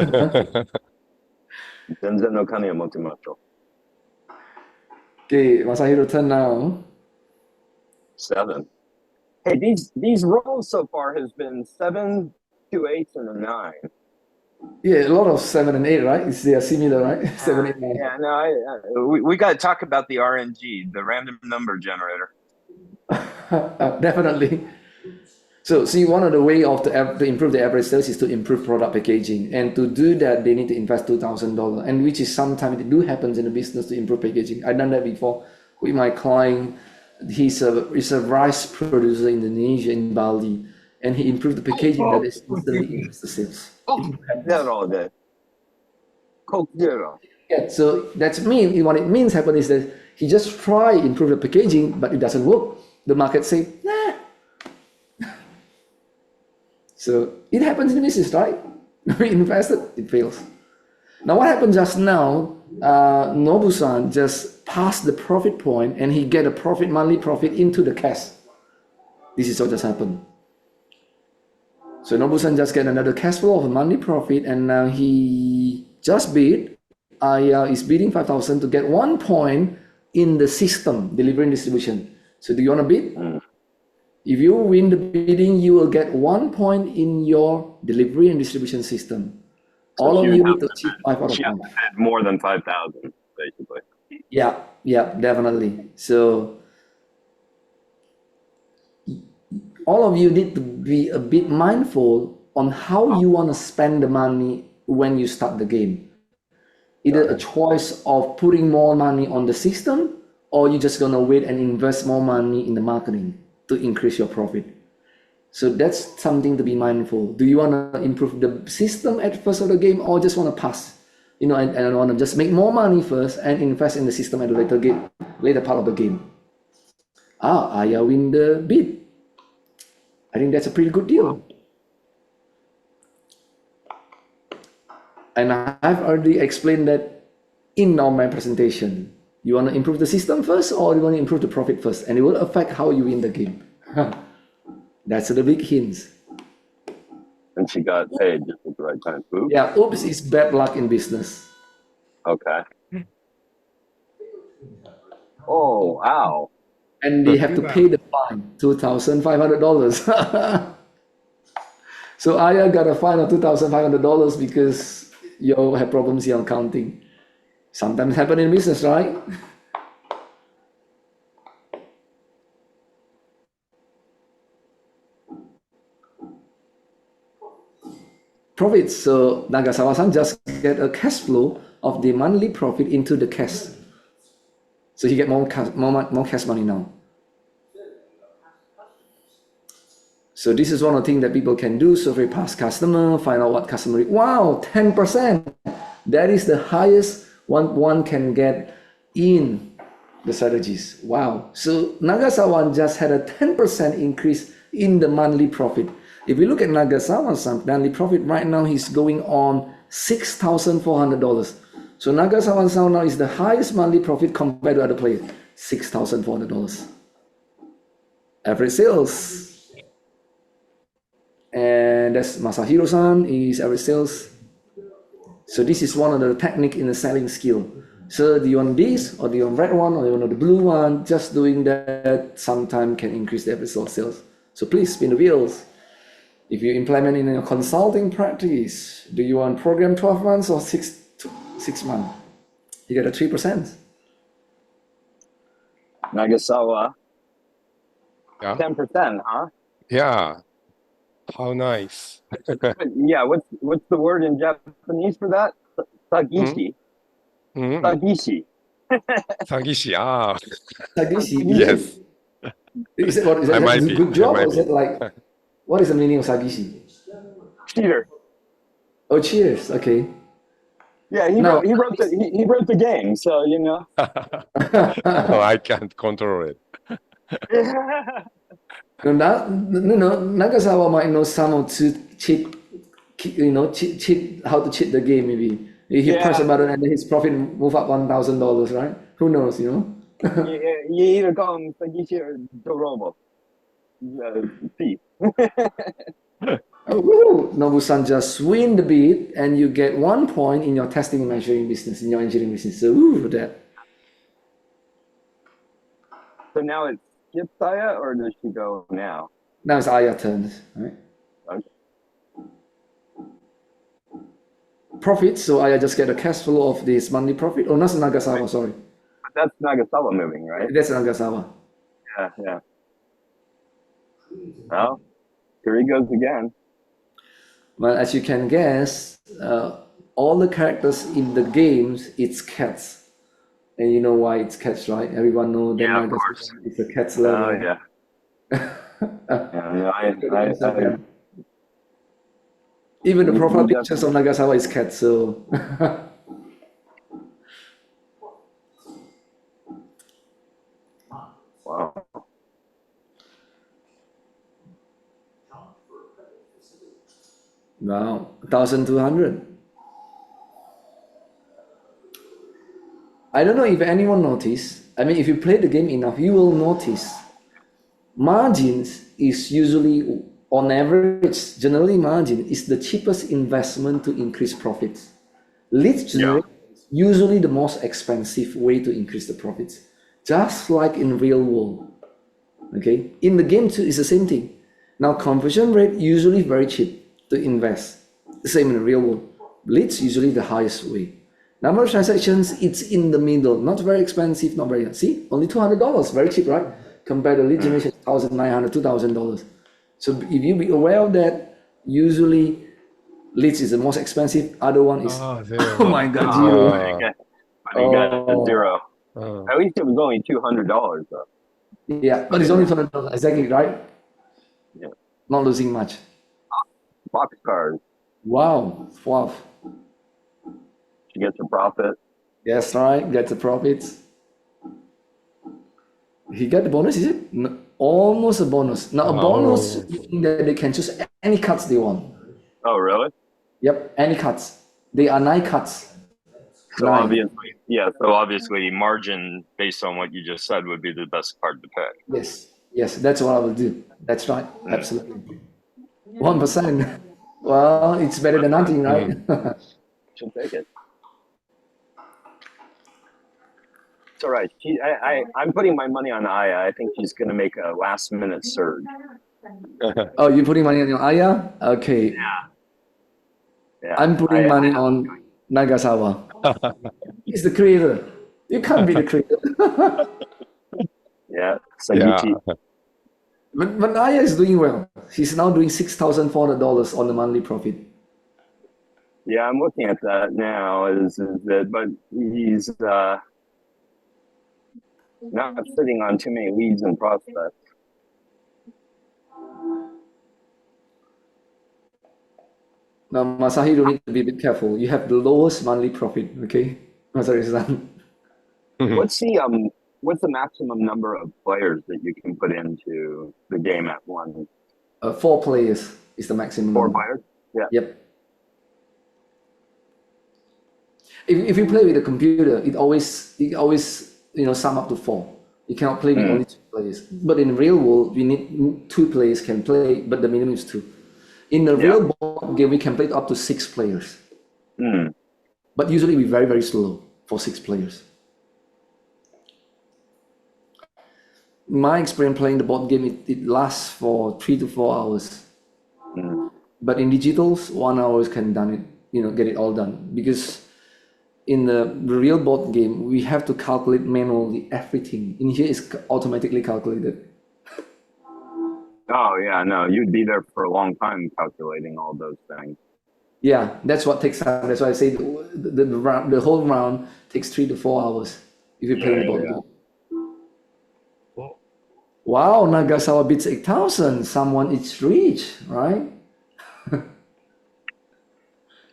全然の金を持ちましょ Okay, Masahiro turn now. う. 7. Hey, these rolls so far has been 7, 2 8s, and a 9. Yeah, a lot of 7 and 8, right? They are similar, right? 7, 8, 9. Yeah, no, we got to talk about the RNG, the random number generator. Definitely. So see, one of the way to improve the average sales is to improve product packaging, and to do that, they need to invest $2,000, and which is sometimes it do happens in the business to improve packaging. I've done that before with my client. He's a rice producer in Indonesia, in Bali, and he improved the packaging that is instantly increased the sales. That all day. Coke Zero. Yeah, so what it means happen is that He just try improve the packaging, but it doesn't work. The market say, nah. So it happens in business, right? We invested, it fails. Now what happened just now, Nobu-san just passed the profit point and he get a profit, monthly profit into the cash. This is what just happened. So Nobu-san just get another cash flow of a monthly profit, and now he just bid. Aya is bidding 5,000 to get 1 point in the system, delivery and distribution. So do you want to bid? If you win the bidding, you will get 1 point in your delivery and distribution system. All of you need to achieve 5 out of 5. More than 5,000, basically. Yeah, definitely. So all of you need to be a bit mindful on how you want to spend the money when you start the game. Either a choice of putting more money on the system, or you're just gonna wait and invest more money in the marketing to increase your profit. So that's something to be mindful. Do you want to improve the system at first of the game, or just want to pass? And want to just make more money first and invest in the system at the later part of the game. Aya win the bid. I think that's a pretty good deal. And I've already explained that in my presentation. You want to improve the system first, or you want to improve the profit first? And it will affect how you win the game. That's the big hints. And she got paid just at the right time. Oops. Yeah, oops is bad luck in business. Okay. Oh, wow. And they have to pay the fine, $2,500. So Aya got a fine of $2,500 because you have problems here on counting. Sometimes happen in business, right? Profits. So Nagasawa-san just get a cash flow of the monthly profit into the cash. So he get more cash money now. So this is one of the things that people can do. Survey past customer, find out what customer. Wow, 10%. That is the highest one can get in the strategies. Wow. So Nagasawa just had a 10% increase in the monthly profit. If we look at Nagasawa's monthly profit right now, he's going on $6,400. So Nagasawa now is the highest monthly profit compared to other players, $6,400. Average sales. And that's Masahiro-san is average sales. So this is one of the technique in the selling skill. So do you want this, or do you want red one, or do you want the blue one? Just doing that sometimes can increase the average sales. So please spin the wheels. If you implement in your consulting practice, do you want program 12 months or 6 months? You get a 3%. Nagasawa. Yeah. 10%, huh? Yeah. How nice. Yeah, what's the word in Japanese for that? Sagishi. Mm. Sagishi. Sagishi. Ah, Sagishi. yes. Is it I might a be. good job, I or might is it like, what is the meaning of Sagishi? Cheater. Oh, cheers. Okay. Yeah, he No. wrote the game, so you know. No, I can't control it. No, Nagasawa might know some to cheat, cheat how to cheat the game. Maybe he press a button and then his profit move up $1,000, right? Who knows? You either call him Sagishi or Dorobo. Thief. Oh, Nobu-san just win the bid, and you get 1 point in your testing and measuring business, in your engineering business. So that. So now it's Skip Saya, or does she go now? Now it's Aya turn, right? Okay. Profit. So Aya just get a cash flow of this monthly profit. Oh, that's Nagasawa. Sorry, But that's Nagasawa moving, right? that's Nagasawa. Yeah. Well, here he goes again. Well, as you can guess, all the characters in the games, it's cats. And you know why it's cats, right? Everyone knows that Nagasawa is a cat's lover. Oh, yeah. Even the profile pictures of Nagasawa is cats, so Wow, 1,200. I don't know if anyone noticed. I mean, if you play the game enough, you will notice margins is usually, on average, generally margin is the cheapest investment to increase profits. Lead generation is usually the most expensive way to increase the profits, just like in real world. Okay, in the game too, it's the same thing. Now, conversion rate usually very cheap to invest. The same in the real world. Leads usually the highest way. Number of transactions, it's in the middle. Not very expensive, not very. See, only $200, very cheap, right? Compared to lead generation, $1,900, $2,000. So if you be aware of that, usually leads is the most expensive. Other one is oh my god, zero. But you got a zero. うん。 At least it was only $200 though. Yeah, but it's only $200 exactly, right? Yeah. Not losing much. Box cars. Wow, wow. She gets a profit. Yes, right. Gets the profits. He got the bonus, is it? No, almost a bonus. Now a bonus means that they can choose any cuts they want. Oh, really? Yep, any cuts. They are 9 cuts. So 9. obviously, yeah. So obviously, margin based on what you just said would be the best card to pick. Yes, yes, that's what I will do. That's right. Absolutely. 1%. Well, it's better than nothing, right? She'll take it. It's all right. I'm putting my money on Aya. I think she's going to make a last minute surge. Oh, you're putting money on your Aya? Okay. Yeah. I'm putting money on Nagasawa. He's the creator. You can't be the creator. Yeah. Saguchi. But Aya is doing well. He's now doing $6,400 on the monthly profit. Yeah, I'm looking at that now. But he's not sitting on too many leads and prospects. Now, Masahiro, need to be a bit careful. You have the lowest monthly profit, okay? Masahiro-san. What's the maximum number of players that you can put into the game at once? 4 players is the maximum. 4 number. players? Yeah. Yep. If you play with a computer, it always sum up to 4. You cannot play with only 2 players. But in real world, we need 2 players can play, but the minimum is 2. In the real board game, we can play up to 6 players. But usually we're very, very slow for 6 players. My experience playing the board game, it lasts for 3 to 4 hours. But in digitals, 1 hour can get it all done. Because in the real board game, we have to calculate manually everything. In here, it's automatically calculated. Oh yeah, no, you'd be there for a long time calculating all those things. Yeah, that's what takes time. That's why I say the whole round takes 3 to 4 hours if you play the board game. Wow, Nagasawa beats 8,000. Someone is rich, right?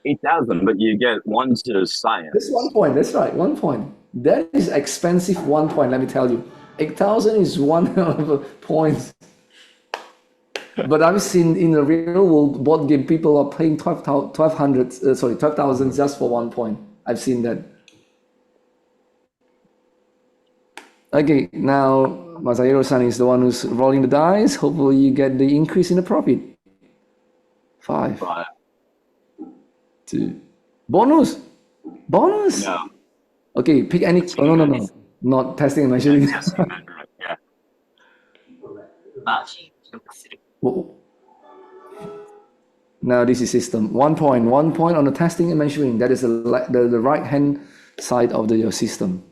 8,000, but you get 1 to science. That's 1 point. That's right, 1 point. That is expensive 1 point, let me tell you. 8,000 is one of a point. But I've seen in the real world board game, people are paying 12,000 just for 1 point. I've seen that. Okay, now Masahiro-san is the one who's rolling the dice. Hopefully you get the increase in the profit. 5. 2. Bonus! Bonus! No. Okay, pick any. Oh, no. Not testing and measuring. Yeah. Whoa. Now this is system. 1 point. 1 point on the testing and measuring. That is the right hand side of your system.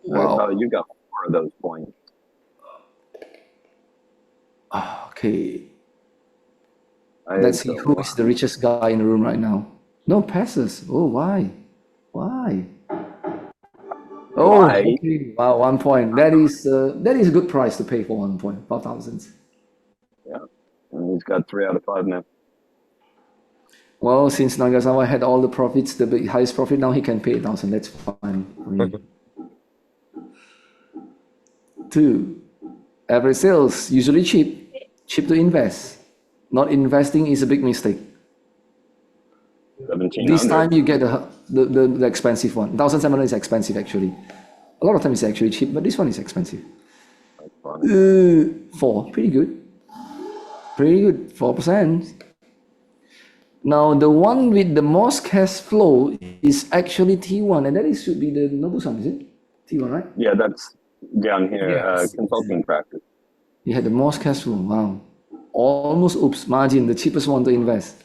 Wow. Oh, you got 4 of those points. Okay. Let's see who is the richest guy in the room right now. No passes. Oh, why? Why? Oh, Why? okay. Wow, 1 point. That is a good price to pay for 1 point. 5,000. Yeah, and he's got 3 out of 5 now. Well, since Nagasawa had all the profits, the highest profit, now he can pay 8,000. That's fine for me. 2. Average sales, usually cheap. cheap to invest. Not investing is a big mistake. 1700. This time you get the expensive one. 1,700 is expensive actually. A lot of times it's actually cheap, but this one is expensive. That's funny. 4, pretty good. Pretty good, 4%. Now the one with the most cash flow is actually T1, and that is should be the Nobu-san, is it? T1, right? Yeah, that's down here. Yes. Consulting practice. You had the most cash flow. Wow. Almost oops, margin, the cheapest one to invest.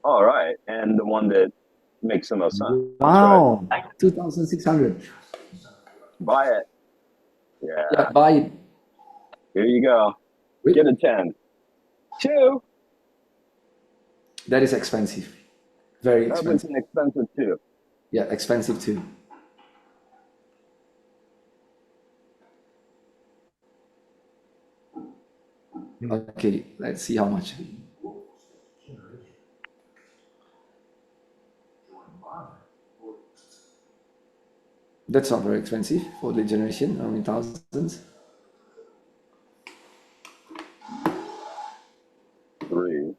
All right, and the one that makes the most sense. Wow. 2,600. Buy it. Yeah. Yeah, buy it. Here you go. Wait. Get a 10. 2. That is expensive. Very That was expensive. an expensive too. Yeah, expensive too. Okay, let's see how much. That's not very expensive for the generation. I mean, thousands. 3.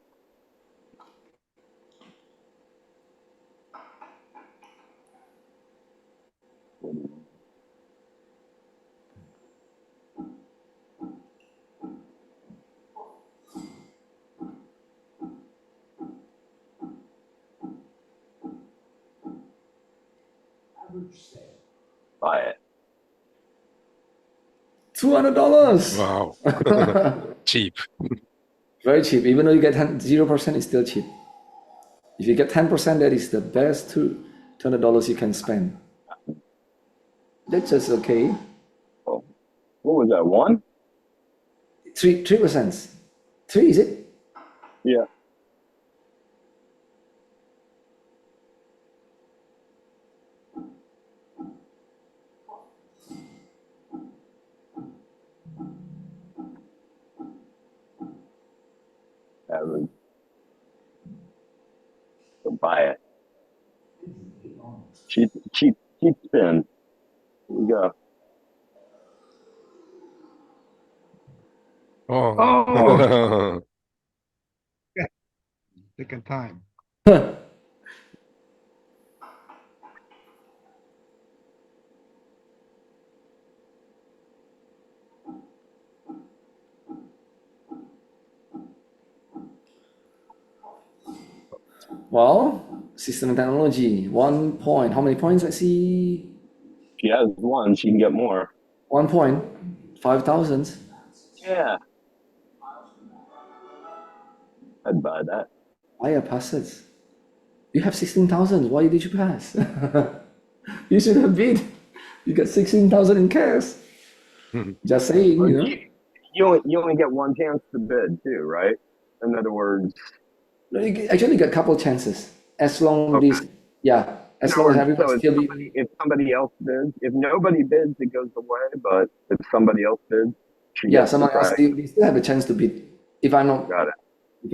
Buy it. $200. Wow. Cheap. Very cheap. Even though you get 0%, it's still cheap. If you get 10%, that is the best $200 you can spend. That's just okay. Oh, what was that? 1? 3%. 3 is it? Yeah. Average. So buy it. Cheap spin. Here we go. Oh. Second time. Well, system and technology, 1 point. How many points I see? She has 1. She can get more. 1 point, 5,000. Yeah. I'd buy that. I passes. You have 16,000. Why did you pass? You should have bid. You got 16,000 in cash. Just saying, you know. You only get 1 chance to bid too, right? In other words, No, you actually got a couple chances. As long Okay. this, yeah, as in long other as words, everyone so if still somebody, if somebody else bids, if nobody bids, it goes away. But if somebody else bids, she yeah, gets the someone else, prize. they still have a chance to bid. If I'm not, Got it. if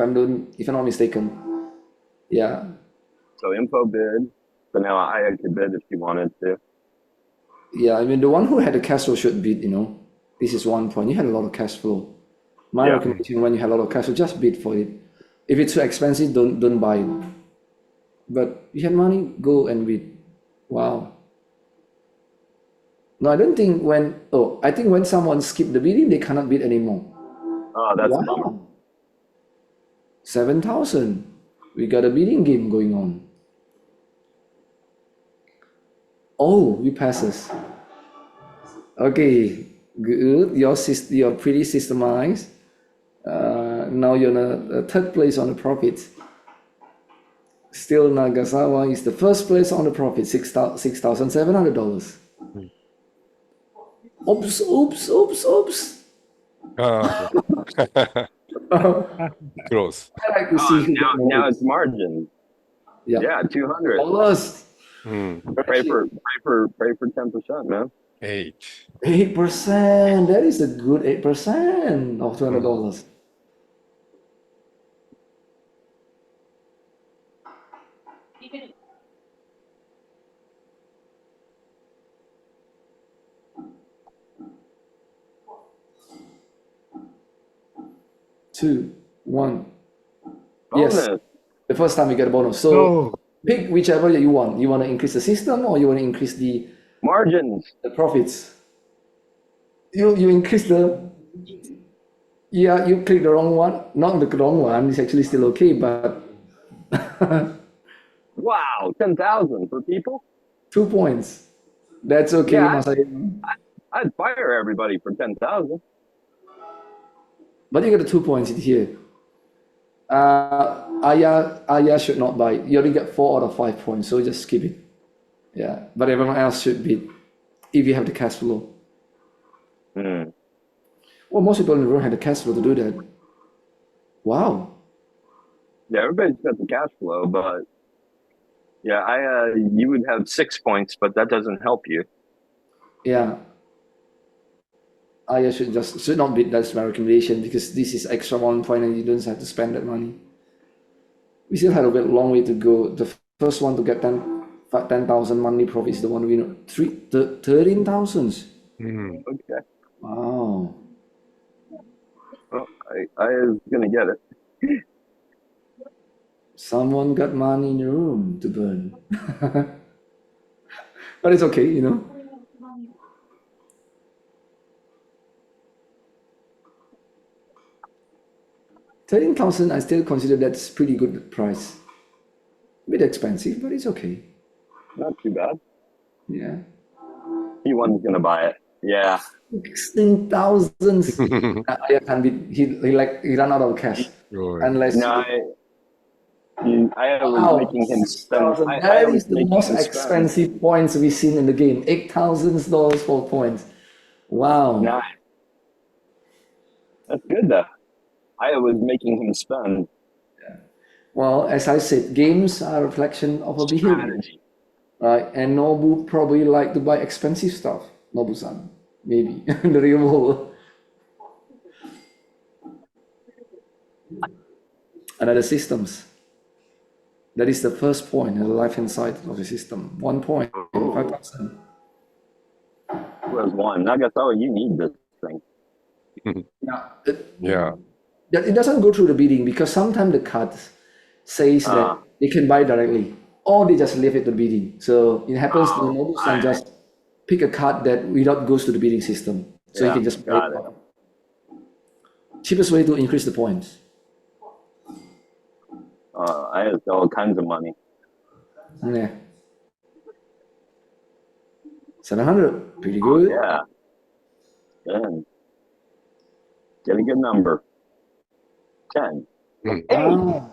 I'm not mistaken. Yeah, So info bid. So now I could bid if she wanted to. yeah. I mean, the one who had the cash flow should bid. You know, this is 1 point. You had a lot of cash flow. My Yeah. recommendation when you have a lot of cash flow, just bid for it. If it's too expensive, don't buy it. But you had money, go and bid. Wow. No, I don't think when. Oh, I think when someone skip the bidding, they cannot bid anymore. Oh, that's a bummer. Wow. 7,000. We got a bidding game going on. Oh, we passes. Okay, good. You're pretty systemized. Now you're in the third place on the profit. Still, Nagasawa is the first place on the profit, $6,700. Oops, oops, oops, oops. Ah. Close. I like to see who got more Now oops. it's margin. Yeah. Yeah, 200. Almost. Pray for 10%, man. 8. 8%. That is a good 8% of $200. 2, 1. Yes, Bonus. the first time you get a bonus. So No. pick whichever you want. You want to increase the system or you want to increase the Margins. profits? You increase the. Yeah, you click the wrong one. Not the wrong one. It's actually still okay, but Wow, 10,000 for people? 2 points. That's okay, Yeah, Masai. I'd fire everybody for 10,000. But you get the 2 points in here. Aya should not buy. You only get 4 out of 5 points, so just skip it. Yeah, but everyone else should bid if you have the cash flow. Hmm. Well, most people in the room have the cash flow to do that. Wow. Yeah, everybody's got the cash flow, but yeah, you would have 6 points, but that doesn't help you. Yeah. Aya should not bid. That's my recommendation because this is extra 1 point and you don't have to spend that money. We still had a bit long way to go. The first one to get 10,000 monthly profit is the one we know. 13,000. Okay. Wow. Well, I was gonna get it. Someone got money in the room to burn. But it's okay, you know. $13,000, I still consider that's pretty good price. A bit expensive, but it's okay. Not too bad. Yeah. He gonna buy it. Yeah. 16,000. I can't be. He ran out of cash. Unless No, I was wow, making him spend. 6,000. I That was is the making most him spend. expensive points we've seen in the game. $8,000 for points. Wow. Nice. That's good though. I was making him spend. Well, as I said, games are a reflection of a behavior, Strategy. right? And Nobu probably like to buy expensive stuff. Nobu-san, maybe in the real world. Another systems. That is the first point on the left-hand side of the system. 1 point, 5,000. Who has one? Nagasawa, you need this thing. Now, Yeah. it doesn't go through the bidding because sometimes the card says that they can buy directly or they just leave it to bidding. So it happens to Nobu-san just pick a card that without goes to the bidding system. So you can just buy got it. it. Cheapest way to increase the points. I have all kinds of money. Yeah. 700, pretty good. Yeah. Good. Get a good number. 10. Ah,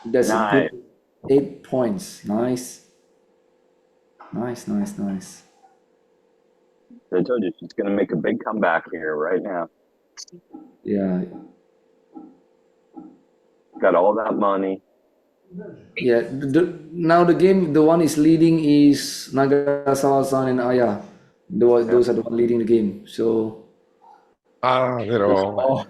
that's a Nice. good 8 points. Nice. Nice. I told you she's gonna make a big comeback here right now. Yeah. Got all that money. Yeah. Now the game, the one is leading is Nagasawa-san and Aya. Those are the one leading the game. So Pero.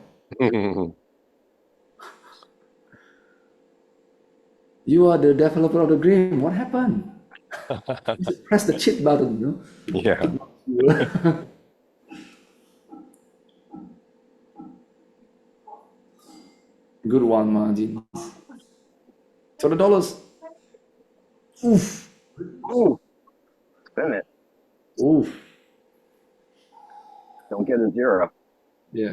you are the developer of the game. What happened? You should press the cheat button, no? Yeah. Good one, margin. So the dollars. Oof. Ooh. Spin it. Oof. Don't get a 0. Yeah.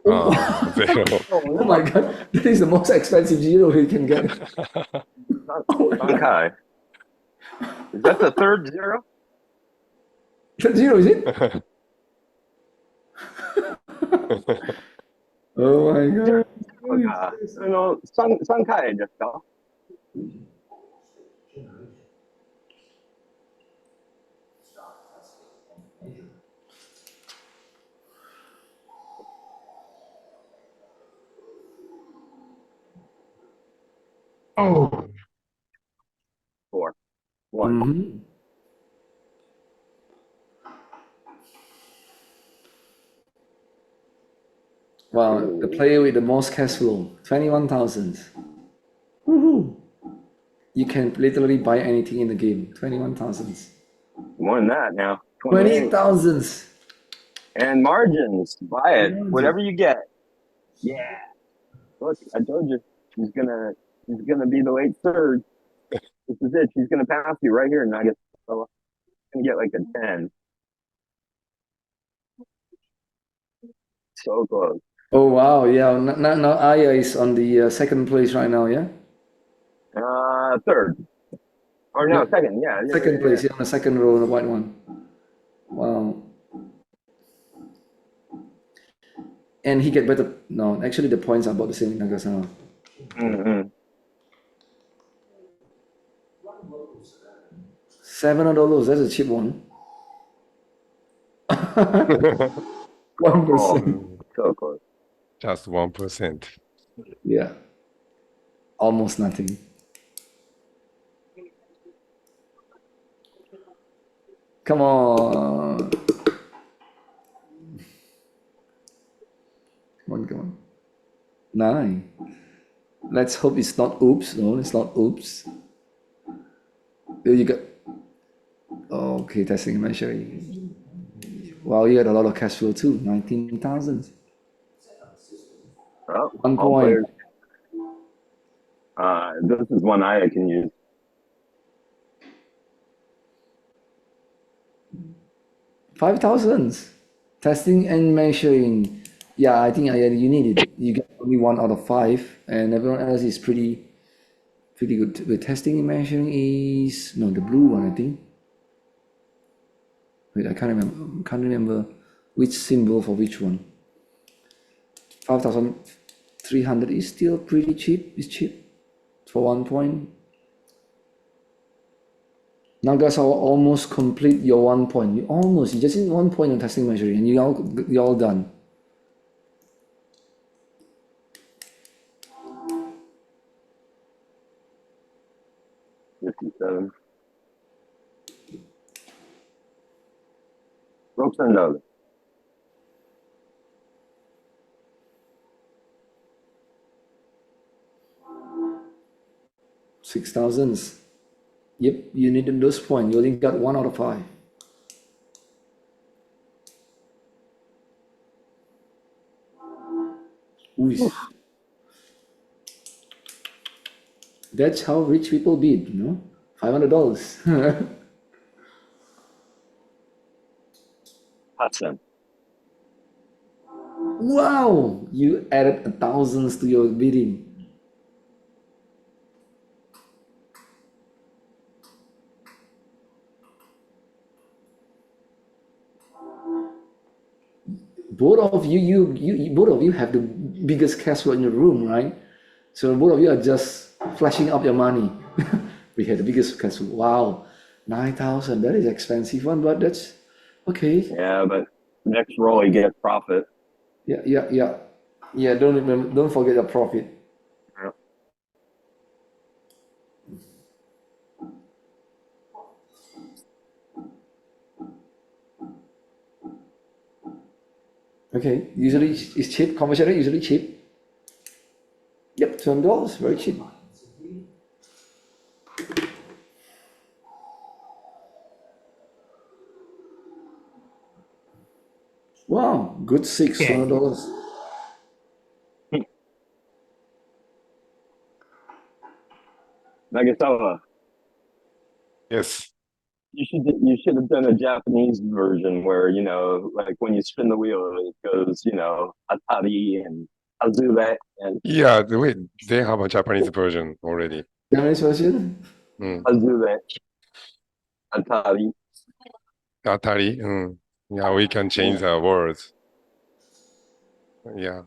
Pero. Oh my god, that is the most expensive zero you can get. Okay. Is that the third 0? The zero, is it? Oh my god. 3回ですか? Oh. 4. 1. Mhm. Wow, the player with the most cash flow, 21,000. Woohoo! You can literally buy anything in the game, 21,000. More than that now. 28,000. And margins. Buy it. Whatever you get. Yeah. Look, I told you. She's gonna be the late third. This is it. She's gonna pass you right here, Nuggets. So gonna get like a 10. So close. Oh wow, yeah. Now Aya is on the second place right now, yeah? Third. Or no, No, second. Yeah. second place, yeah, on the second row, the white one. Wow. And he get better. No, actually the points are about the same with Nagasawa. Mm-hmm. $700, that's a cheap one. 1%. So close. Just 1%. Yeah. Almost nothing. Come on. Come on. 9. Let's hope it's not oops. No, it's not oops. There you go. Okay, testing and measuring. Wow, you had a lot of cash flow too. 19,000. Oh, 1 all point. players. This is one I can use. 5,000. Testing and measuring. Yeah, I think you need it. You get only 1 out of 5, and everyone else is pretty good. The testing and measuring is no, the blue one, I think. Wait, I can't remember which symbol for which one. 5,300 is still pretty cheap. It's cheap for 1 point. Now guys, I'll almost complete your 1 point. You just need 1 point on testing measuring, and you're all done. $57. $600. 6,000. Yep, you need those points. You only got 1 out of 5. Ooh. That's how rich people bid, you know? $500. Hudson. Wow! You added thousands to your bidding. Both of both of you have the biggest cash flow in your room, right? So both of you are just flashing up your money. We had the biggest cash flow. Wow, 9,000. That is expensive one, but that's okay. Yeah, but next roll you get profit. Yeah. Don't forget your profit. Yeah. Okay, usually it's cheap. Commercial rate usually cheap. Yep, $200, very cheap. Wow, good six, Yeah. $200. Nagasawa, Yes. you should have done a Japanese version where, like when you spin the wheel, it goes, Atari and Azule and Yeah, they have a Japanese version already. Japanese version? Azule, Atari. Atari. Yeah, we can change the words. Yeah,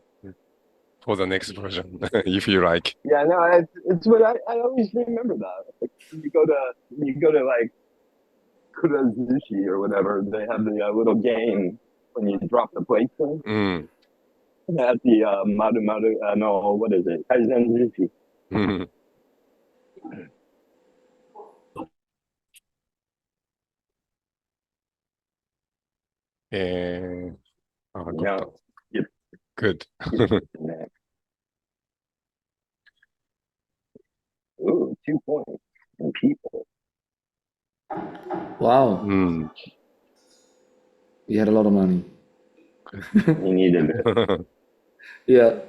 for the next version, if you like. Yeah, no, it's what I always remember that. Like, you go to like Kurazushi or whatever, they have the little game when you drop the plates in. Mm. At the Maru Maru, no, what is it? Kaizen Zushi. Mm. I got that. Yep. Good. Ooh, 2 points. And people. Wow, Mm. you had a lot of money. You needed it. Yeah.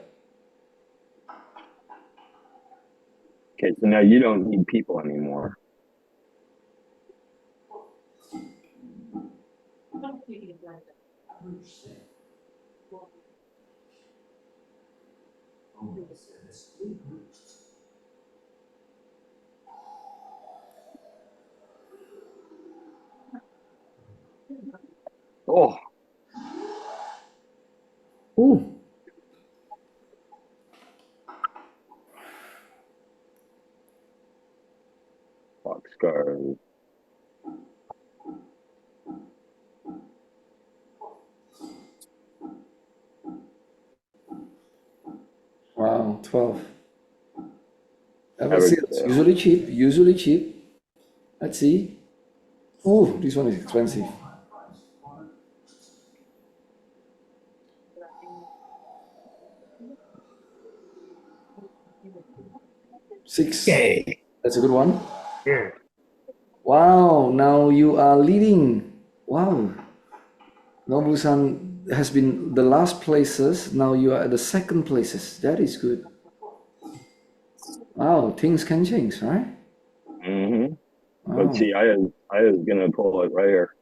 Okay, so now you don't need people anymore. Oh, Ooh. boxcars. Wow, 12. Average See, it's sale. usually cheap, usually cheap. Let's see. Oh, this one is expensive. Six. Okay. That's a good one. Yeah. Wow, now you are leading. Wow. Nobu-san has been the last places. Now you are at the second places. That is good. Wow, things can change, right? Mm-hmm. But Wow. see, I was gonna pull it right here.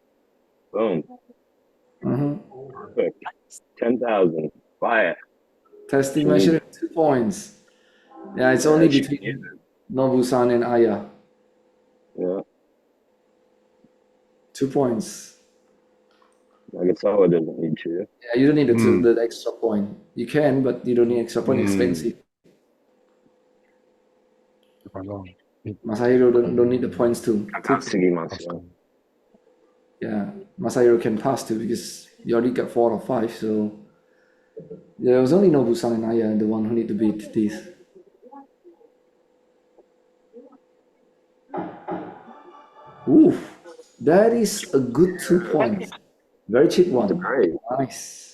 Boom. Uh-huh. Perfect. 10,000. Buy it. Testing She needs measure, it. 2 points. Yeah, it's Yeah, only she needs between Nobu-san and Aya. it. Yeah. 2 points. Nagasawa doesn't need to. Yeah, you don't need Mm. the extra point. You can, but you don't need extra point. Expensive. Masahiro don't need the points too. Katsugimasu. Yeah, Masahiro can pass too because you already got 4 or 5. So there was only Nobu-san and Aya the one who need to beat this. Ooh, that is a good 2 points. Very cheap It's one. great. Nice.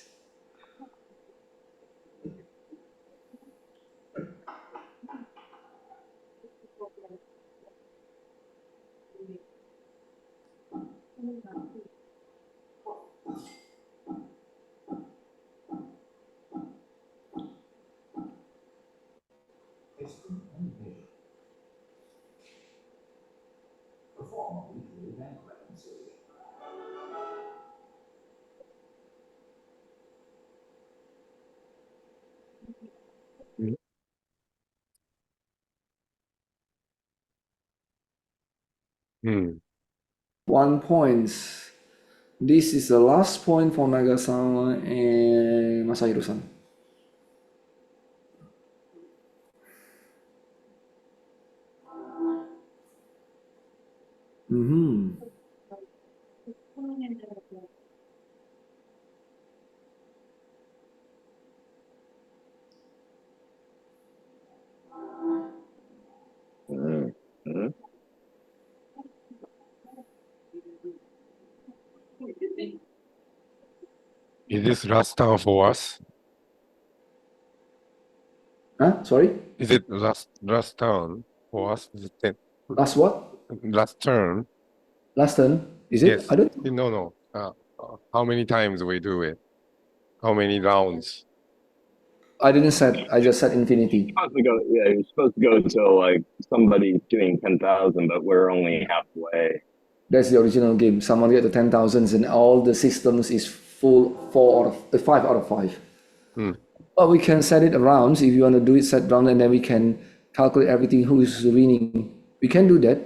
Mm. 1 point. This is the last point for Nagasawa and Masahiro-san. Mm-hmm. Mm-hmm. Is this last turn for us? Huh? Sorry? Is it last turn for us? Is it Last what? last turn? Last turn? Is it? Yes. I don't. No. How many times we do it? How many rounds? I didn't set. I just set infinity. Supposed to go, yeah, you're supposed to go till like somebody's doing 10,000, but we're only halfway. That's the original game. Someone get to 10,000s and all the systems is full 5 out of 5. Hmm. But we can set it around if you want to do it set round and then we can calculate everything who is winning. We can do that.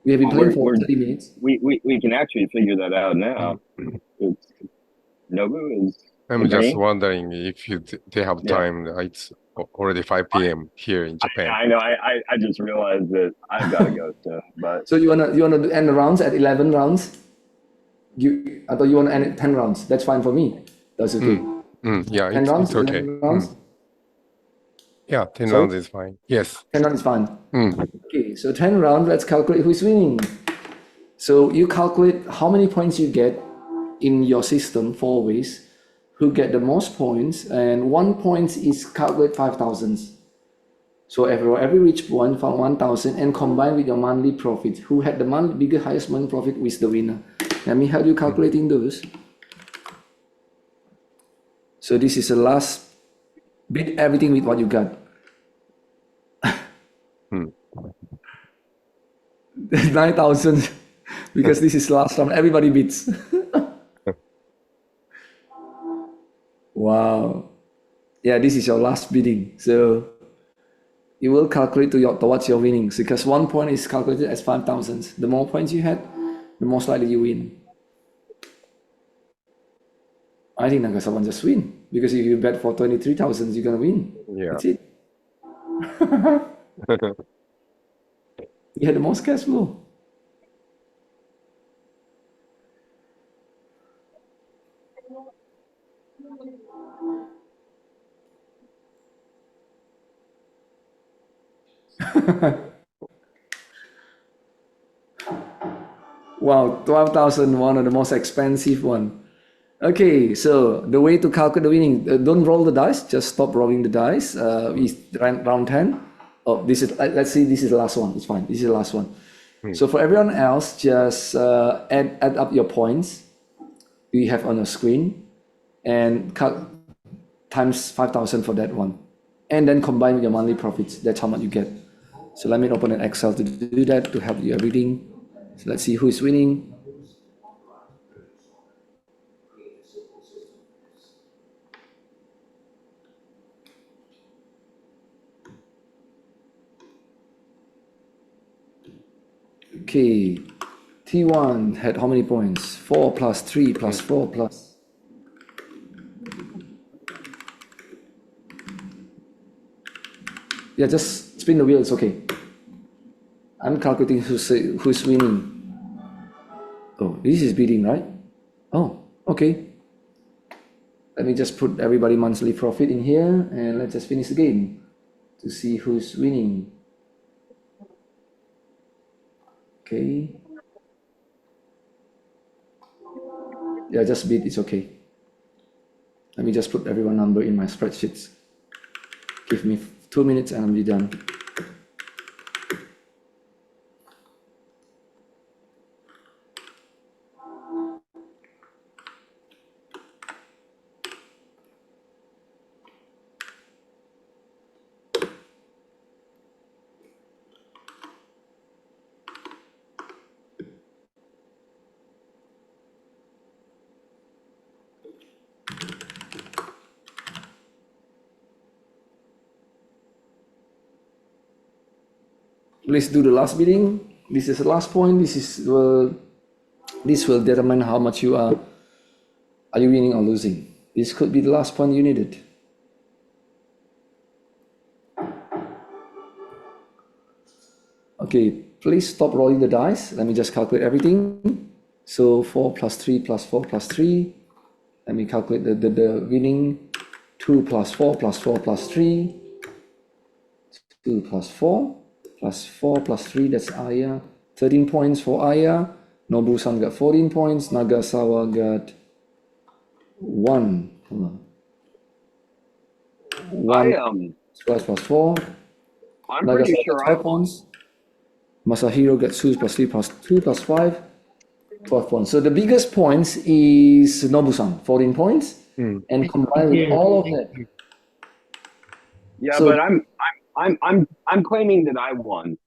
We have been Well, playing for 30 minutes. we can actually figure that out now. It's, Nobu is I'm just agreeing. wondering if they have Yeah. time. It's already 5 p.m. here in Japan. I know. I just realized that I've got to go soon. But So you wanna end the rounds at 11 rounds? I thought you wanna end at 10 rounds. That's fine for me. That's okay. Yeah, 10 rounds, it's okay. 11 rounds. Yeah, 10 Sorry? rounds is fine. Yes. 10 rounds is fine. Mm. Okay, so 10 rounds, let's calculate who's winning. So you calculate how many points you get in your system 4 ways, who get the most points, and 1 point is calculate 5,000. So every reach point from 1,000 and combine with your monthly profit. Who had the highest monthly profit with the winner. Let me help you calculating those. So this is the last. Beat everything with what you got. 9,000 because this is last round. Everybody beats. Wow. Yeah, this is your last bidding. So you will calculate towards your winnings because 1 point is calculated as 5,000. The more points you had, the most likely you win. I think Nagasawa just win because if you bet for 23,000, you're gonna win. Yeah. That's it. You had the most cash flow. Wow, 12,000, one of the most expensive one. Okay, so the way to calculate the winning, don't roll the dice, just stop rolling the dice. It's round 10. Oh, this is, let's see, this is the last one. It's fine. This is the last one. So for everyone else, just add up your points you have on your screen and times 5,000 for that one. And then combine with your monthly profits. That's how much you get. So let me open an Excel to do that to help you everything. So let's see who is winning. Okay, T1 had how many points? 4 plus 3 plus 4 plus. Yeah, just spin the wheel, it's okay. I'm calculating who's winning. Oh, this is bidding, right? Oh, okay. Let me just put everybody monthly profit in here and let's just finish the game to see who's winning. Okay. Yeah, just bid, it's okay. Let me just put everyone number in my spreadsheets. Give me 2 minutes and I'll be done. Please do the last bidding. This is the last point. This will determine how much you are you winning or losing. This could be the last point you needed. Okay, please stop rolling the dice. Let me just calculate everything. So 4 plus 3 plus 4 plus 3. Let me calculate the winning. 2 plus 4 plus 4 plus 3. 2 plus 4 plus 4 plus 3, that's Aya. 13 points for Aya. Nobu-san got 14 points. Nagasawa got 1. Hold on. 1 plus 4. I'm pretty Nagasawa sure got I 12 points. Masahiro got 2 plus 3 plus 2 plus 5. 12 points. So the biggest points is Nobu-san, 14 points. And combined with all of that. Yeah, So- but I'm claiming that I won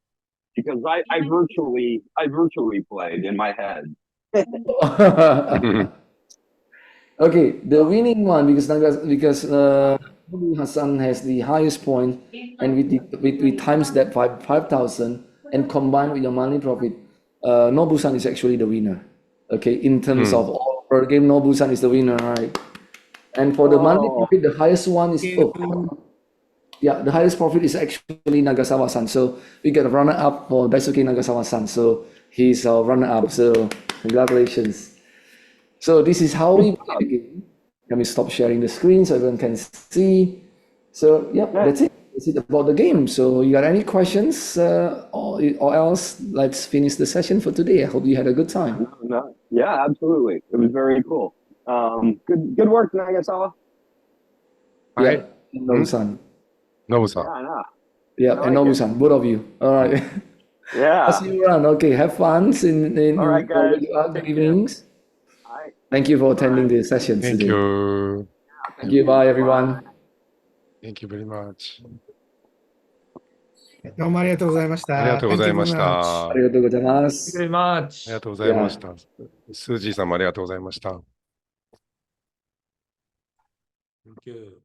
because I virtually played in my head. Okay, the winning one because Nobu Hassan has the highest point, and we times that 5,000 and combined with your money profit, Nobu-san is actually the winner. Okay, in terms of all per game, Nobu-san is the winner, right? And for the monthly profit, the highest one is the highest profit is actually Nagasawa-san. So we get a runner-up for Daisuke Nagasawa-san. So he's our runner-up. So congratulations. So this is how we play the game. Let me stop sharing the screen so everyone can see. So that's it. That's it about the game. So you got any questions or else let's finish the session for today. I hope you had a good time. No. Yeah, absolutely. It was very cool. Good work, Nagasawa. Yeah, Nobu-san. Nobu-san. Yeah, I know. Yeah, I and like it. Nobu-san, both of you. All right. Yeah. I'll see you around. Okay, have fun in All right, guys. the evenings. All right. Thank you for attending the sessions Thank today. you. Thank you. Bye, everyone. Thank you very much. どうもありがとうございました。ありがとうございまし Thank you very た。 much. ありがとうございま Thank you す。 very あり much. がとうございました。スージーさんもありがとうございました。 Thank you.